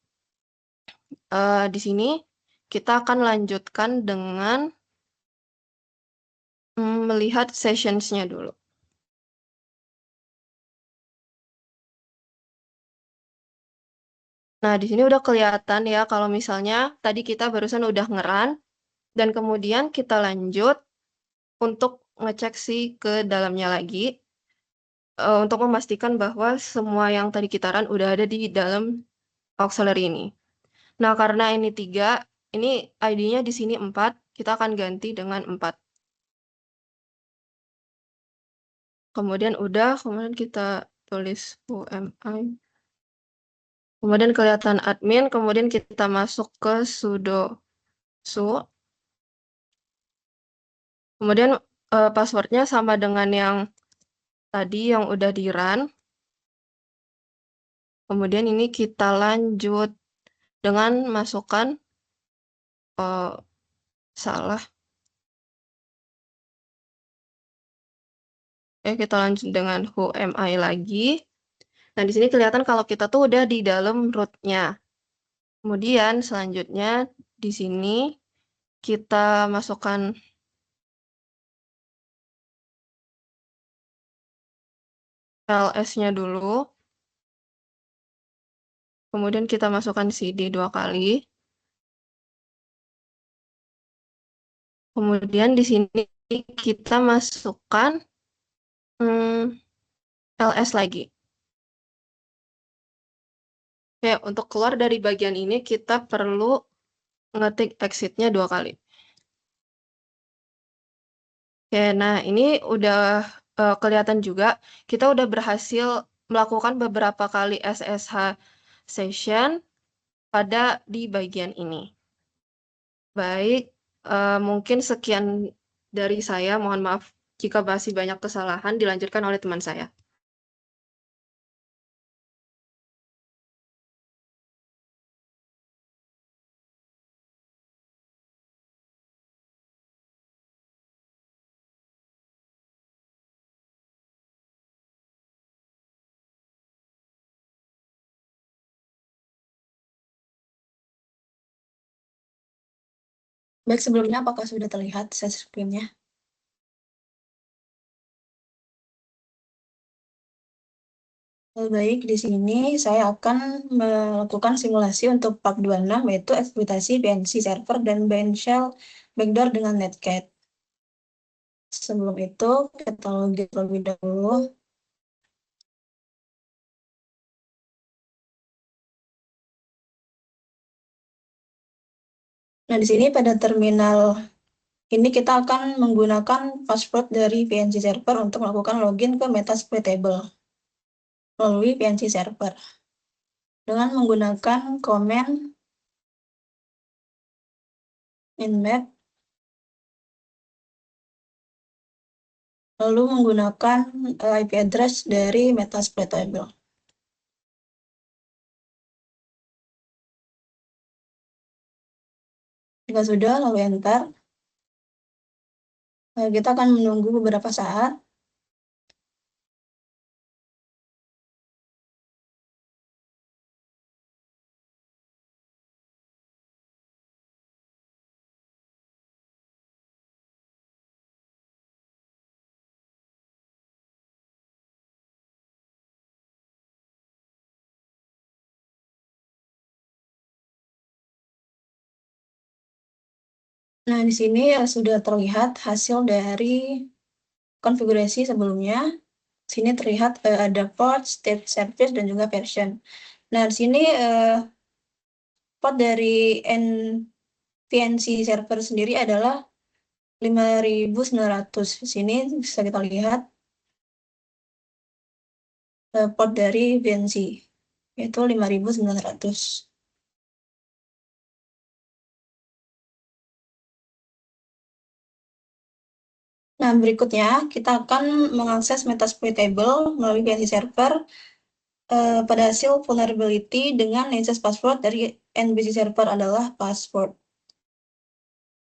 di sini kita akan lanjutkan dengan melihat sessions-nya dulu. Nah, di sini udah kelihatan ya kalau misalnya tadi kita barusan udah nge-run dan kemudian kita lanjut untuk ngecek ke dalamnya lagi untuk memastikan bahwa semua yang tadi kita run udah ada di dalam auxiliary ini. Nah, karena ini 3, ini ID-nya di sini 4, kita akan ganti dengan 4. Kemudian kemudian kita tulis UMI. Kemudian kelihatan admin, kemudian kita masuk ke sudo su. Kemudian passwordnya sama dengan yang tadi yang udah di run. Kemudian ini kita lanjut dengan masukkan salah. Oke, kita lanjut dengan who am I lagi. Nah, di sini kelihatan kalau kita tuh udah di dalam root-nya. Kemudian selanjutnya di sini kita masukkan ls-nya dulu. Kemudian kita masukkan cd 2 kali. Kemudian di sini kita masukkan ls lagi. Oke, untuk keluar dari bagian ini kita perlu ngetik exit-nya 2 kali. Oke, nah ini udah kelihatan juga kita udah berhasil melakukan beberapa kali SSH session pada di bagian ini. Baik, mungkin sekian dari saya. Mohon maaf jika masih banyak kesalahan, dilanjutkan oleh teman saya. Baik, sebelumnya apakah sudah terlihat share screen-nya? Baik, di sini saya akan melakukan simulasi untuk part 26, yaitu eksploitasi PNC server dan shell backdoor dengan Netcat. Sebelum itu, kita login terlebih dahulu. Nah, di sini pada terminal ini kita akan menggunakan password dari PNC server untuk melakukan login ke Metasploitable melalui PNC server dengan menggunakan command nmap, lalu menggunakan IP address dari Metasploitable. Jika sudah, lalu enter. Kita akan menunggu beberapa saat. Nah, di sini sudah terlihat hasil dari konfigurasi sebelumnya. Sini terlihat ada port, state service, dan juga version. Nah, di sini port dari PNC server sendiri adalah 5900. Di sini bisa kita lihat port dari PNC, yaitu 5900. Nah, berikutnya kita akan mengakses Metasploitable melalui PNC server pada hasil vulnerability dengan access password dari NBC server adalah password.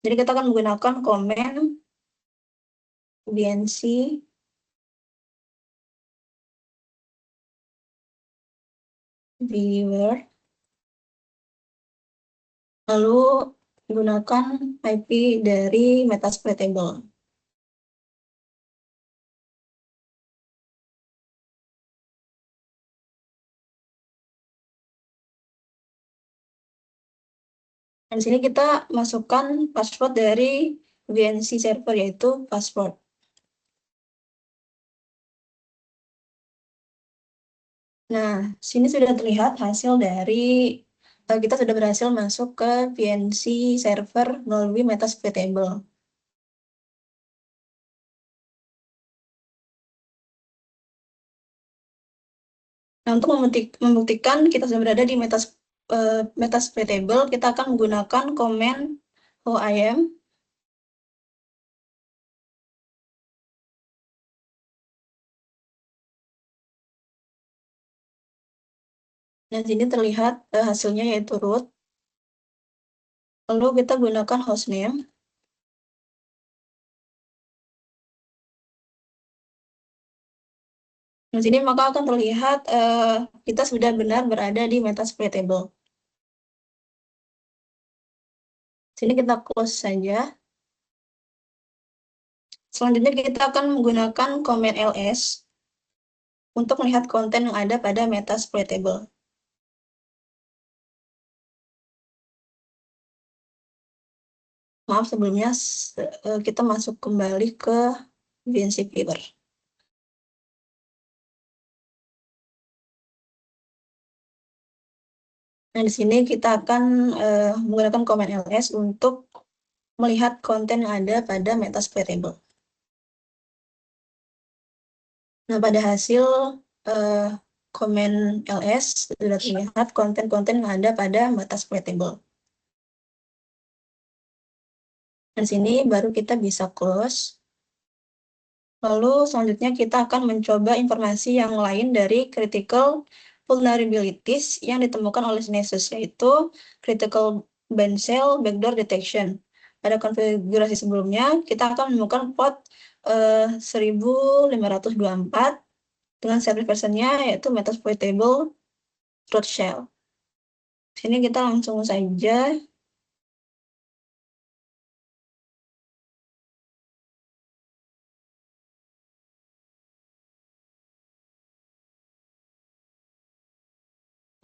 Jadi kita akan menggunakan command bnc viewer, lalu gunakan IP dari Metasploitable. Dan di sini kita masukkan password dari VNC server, yaitu password. Nah, sini sudah terlihat hasil dari kita sudah berhasil masuk ke VNC server melalui Metasploitable. Nah, untuk membuktikan kita sudah berada di Metasploitable, kita akan menggunakan command OIM. Dan sini terlihat hasilnya yaitu root. Lalu kita gunakan hostname. Di sini maka akan terlihat kita sudah benar berada di Metasploit table. Sini kita close saja. Selanjutnya kita akan menggunakan command ls untuk melihat konten yang ada pada Metasploit table. Maaf sebelumnya kita masuk kembali ke VNC Viewer. Nah, di sini kita akan menggunakan command ls untuk melihat konten yang ada pada Metasploit table. Nah, pada hasil command ls sudah terlihat konten-konten yang ada pada Metasploit table. Di sini baru kita bisa close. Lalu selanjutnya kita akan mencoba informasi yang lain dari critical vulnerabilities yang ditemukan oleh Nessus, yaitu critical bind shell backdoor detection. Pada konfigurasi sebelumnya, kita akan menemukan port 1524 dengan server versionnya yaitu Metasploitable root shell. Sini kita langsung saja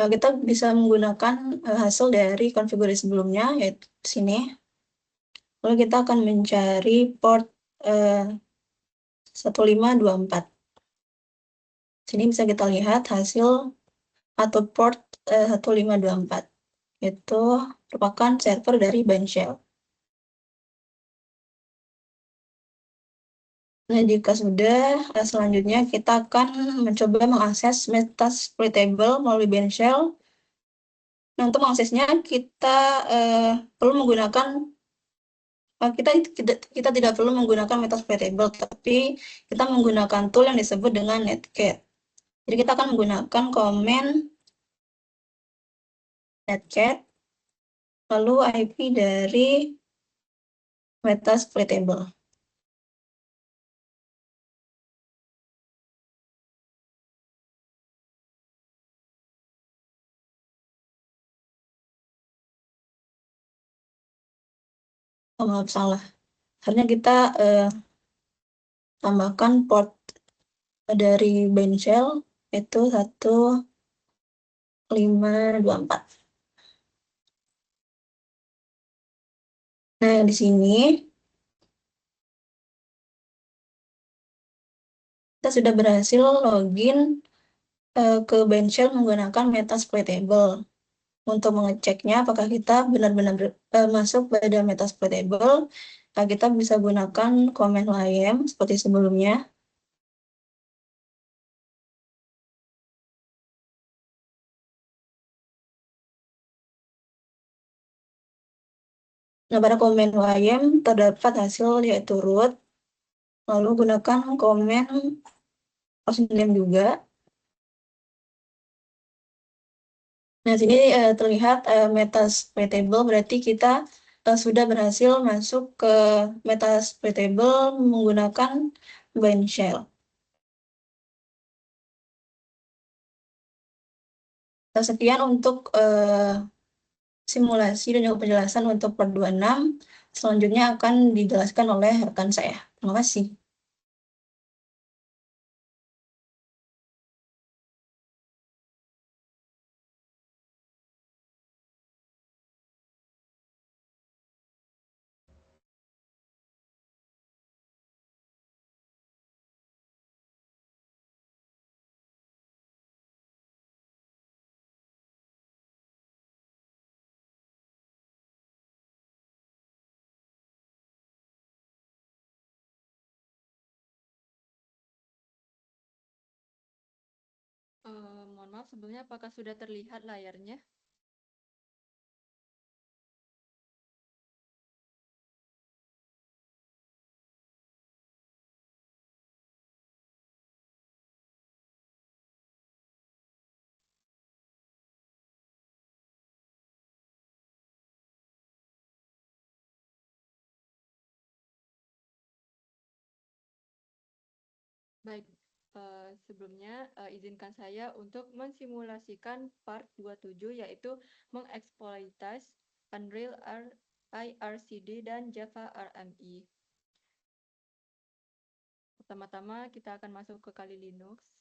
kita bisa menggunakan hasil dari konfigurasi sebelumnya, yaitu sini. Lalu kita akan mencari port 1524. Sini bisa kita lihat hasil atau port 1524. Itu merupakan server dari bind shell. Nah, jika sudah, selanjutnya kita akan mencoba mengakses Metasploit table melalui bind shell. Nah, untuk mengaksesnya kita perlu menggunakan kita tidak perlu menggunakan Metasploit table, tapi kita menggunakan tool yang disebut dengan netcat. Jadi kita akan menggunakan command netcat lalu IP dari Metasploit table. Oh, maaf, salah. Harusnya kita tambahkan port dari bind shell itu 1524. Nah, di sini kita sudah berhasil login ke bind shell menggunakan Metasploit table. Untuk mengeceknya apakah kita benar-benar masuk pada Metasploit table, kita bisa gunakan command ym seperti sebelumnya. Nah, pada command ym terdapat hasil yaitu root, lalu gunakan command hostname juga. Nah, sini terlihat Metasploit table, berarti kita sudah berhasil masuk ke Metasploit table menggunakan bind shell. Sekian untuk simulasi dan juga penjelasan untuk part 26. Selanjutnya akan dijelaskan oleh rekan saya. Terima kasih. Mohon maaf sebelumnya, apakah sudah terlihat layarnya? Baik, sebelumnya izinkan saya untuk mensimulasikan part 27 yaitu mengeksploitas Unreal IRCD dan Java RMI. Pertama-tama kita akan masuk ke Kali Linux.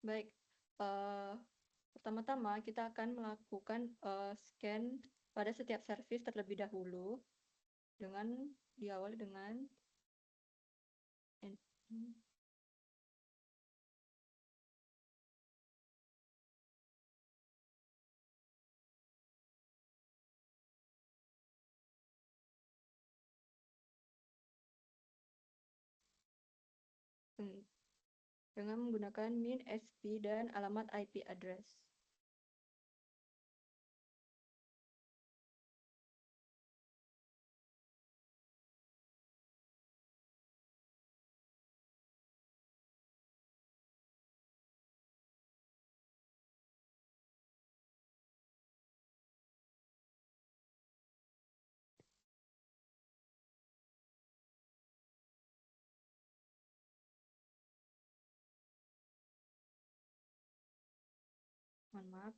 Baik, pertama-tama kita akan melakukan scan pada setiap service terlebih dahulu dengan diawali dengan dengan menggunakan min SP dan alamat IP address. Mohon maaf.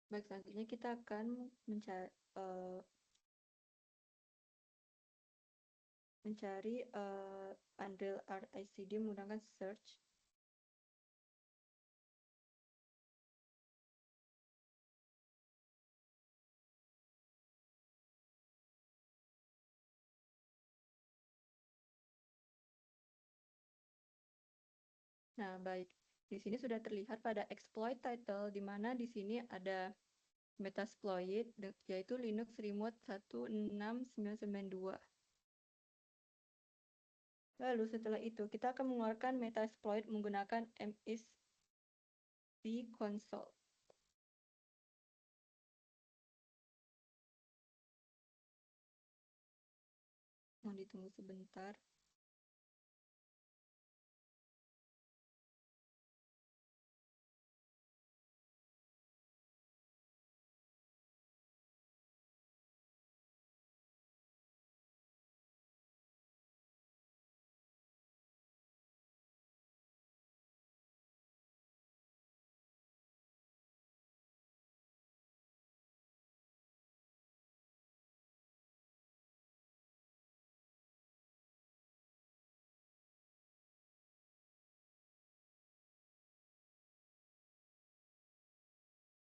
Baik, selanjutnya kita akan mencari Unreal IRCD menggunakan search. Nah, baik. Di sini sudah terlihat pada exploit title, di mana di sini ada Metasploit, yaitu Linux Remote 16992. Lalu setelah itu, kita akan mengeluarkan Metasploit menggunakan MSP console. Mohon ditunggu sebentar.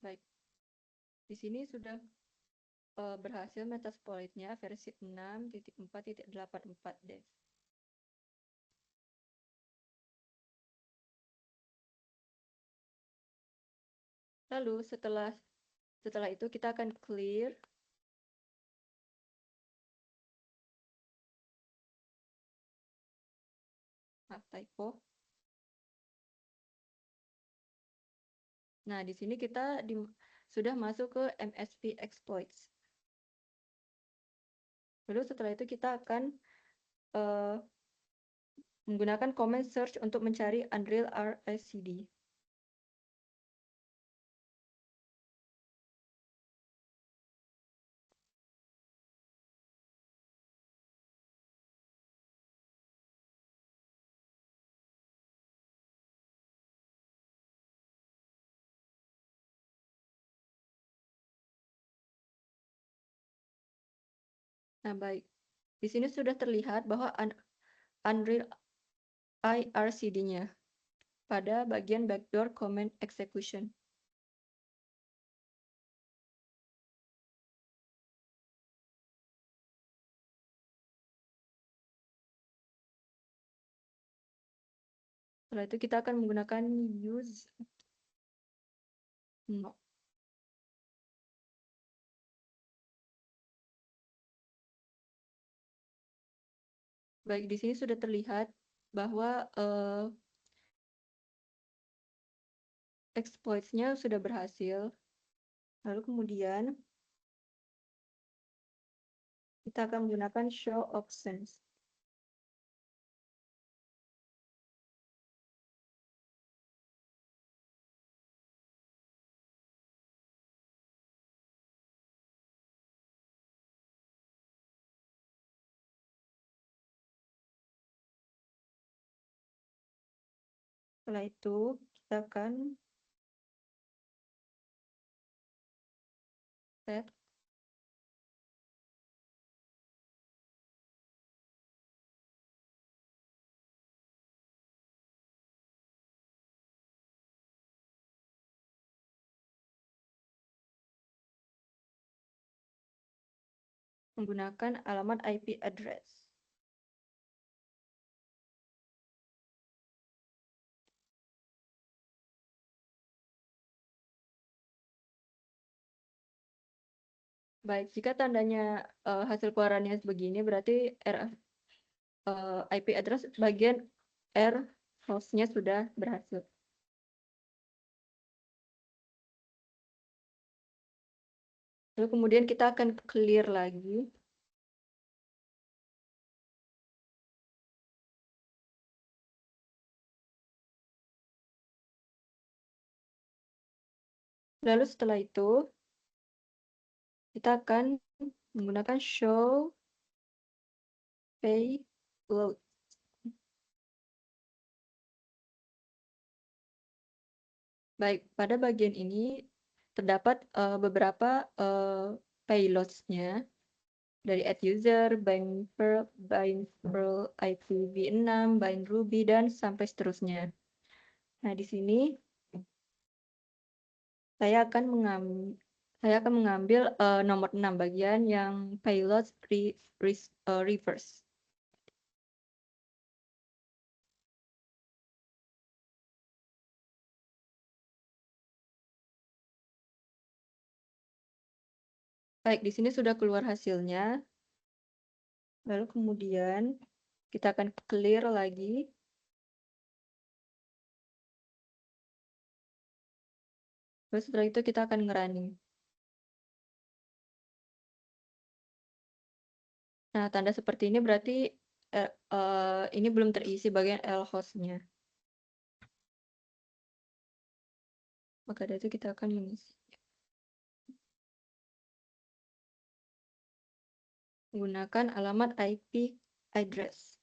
Baik. Di sini sudah berhasil Metasploit-nya versi 6.4.84 dev. Lalu setelah itu kita akan clear typo. Nah, di sini kita sudah masuk ke MSP exploits. Lalu setelah itu kita akan menggunakan command search untuk mencari Unreal RSCD. Nah, baik. Di sini sudah terlihat bahwa Unreal IRCD-nya pada bagian backdoor command execution. Setelah itu kita akan menggunakan use no. Baik, di sini sudah terlihat bahwa exploits-nya sudah berhasil. Lalu kemudian kita akan menggunakan show options. Setelah itu kita akan set menggunakan alamat IP address. Baik, jika tandanya hasil keluarannya begini, berarti IP address bagian R host-nya sudah berhasil. Lalu kemudian kita akan clear lagi. Lalu setelah itu, kita akan menggunakan show payload. Baik, pada bagian ini terdapat beberapa payloads-nya dari add user, bind Perl IPv6, bind Ruby, dan sampai seterusnya. Nah, di sini saya akan mengambil nomor 6 bagian yang payload reverse. Baik, di sini sudah keluar hasilnya. Lalu kemudian kita akan clear lagi. Lalu setelah itu kita akan ngerunning. Nah, tanda seperti ini berarti ini belum terisi bagian L host-nya. Maka dari itu kita akan mengisi. Menggunakan alamat IP address.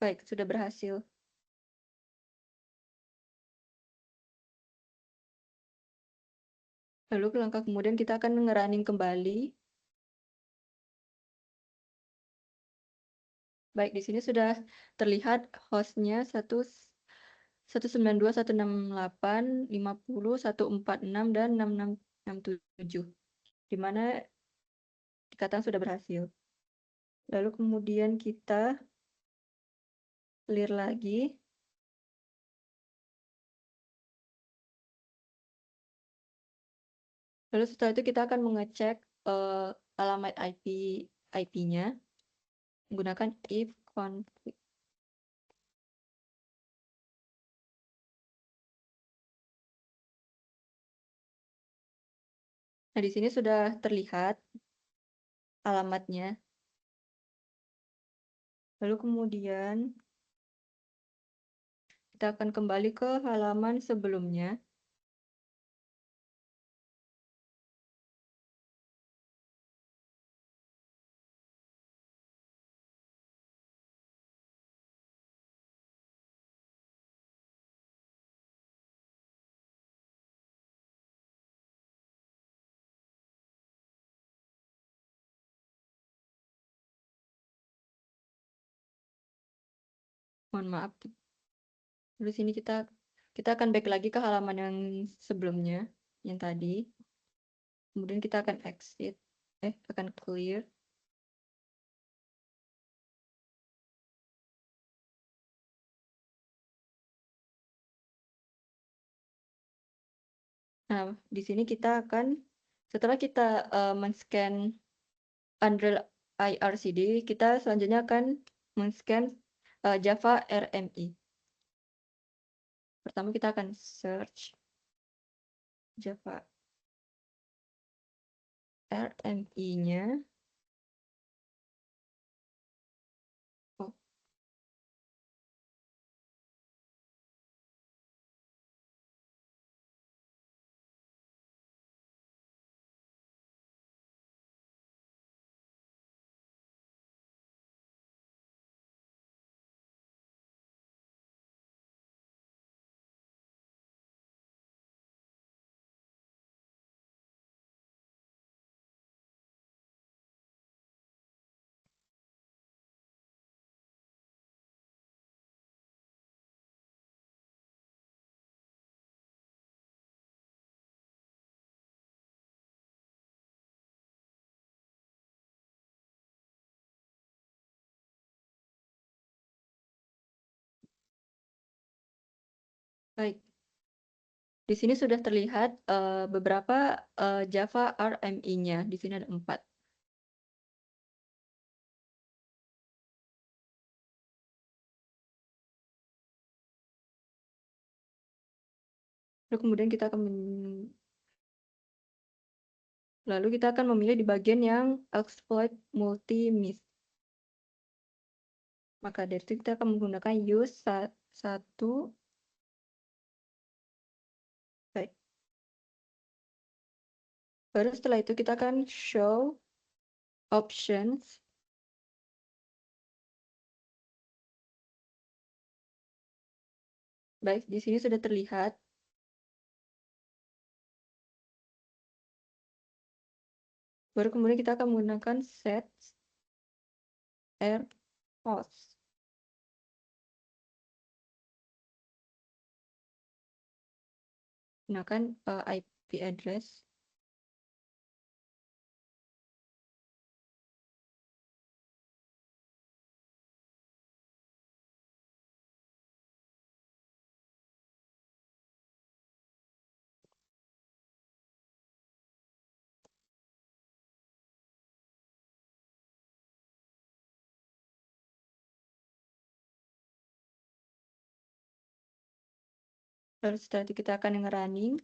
Baik, sudah berhasil. Lalu langkah kemudian kita akan ngerunning kembali. Baik, di sini sudah terlihat hostnya 192.168, 50, 146, dan 6667. Di mana dikatakan sudah berhasil. Lalu kemudian kita clear lagi. Lalu setelah itu kita akan mengecek alamat IP-nya menggunakan if config. Nah, di sini sudah terlihat alamatnya. Lalu kemudian kita akan kembali ke halaman sebelumnya. Mohon maaf. Lalu sini kita akan back lagi ke halaman yang sebelumnya, yang tadi. Kemudian kita akan exit, akan clear. Nah, di sini kita akan, setelah kita men-scan Android IRCD, kita selanjutnya akan men-scan Java RMI. Pertama kita akan search Java RMI-nya. Oh. Baik. Di sini sudah terlihat beberapa Java RMI-nya. Di sini ada 4. Lalu kemudian kita akan memilih di bagian yang exploit multi-miss. Maka dari itu kita akan menggunakan use 1. Baik. Baru setelah itu kita akan show options. Baik, di sini sudah terlihat. Baru kemudian kita akan menggunakan set host. Gunakan IP address. Lalu setelah itu kita akan nge-running.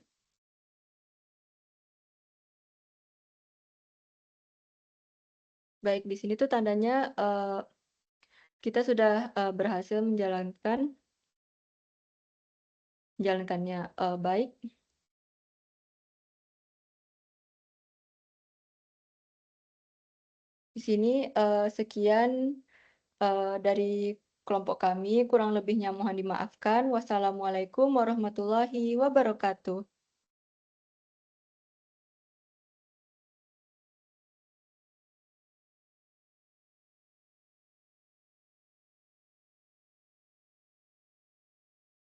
Baik, di sini tuh tandanya kita sudah berhasil menjalankannya baik. Di sini sekian dari kelompok kami, kurang lebihnya mohon dimaafkan. Wassalamualaikum warahmatullahi wabarakatuh.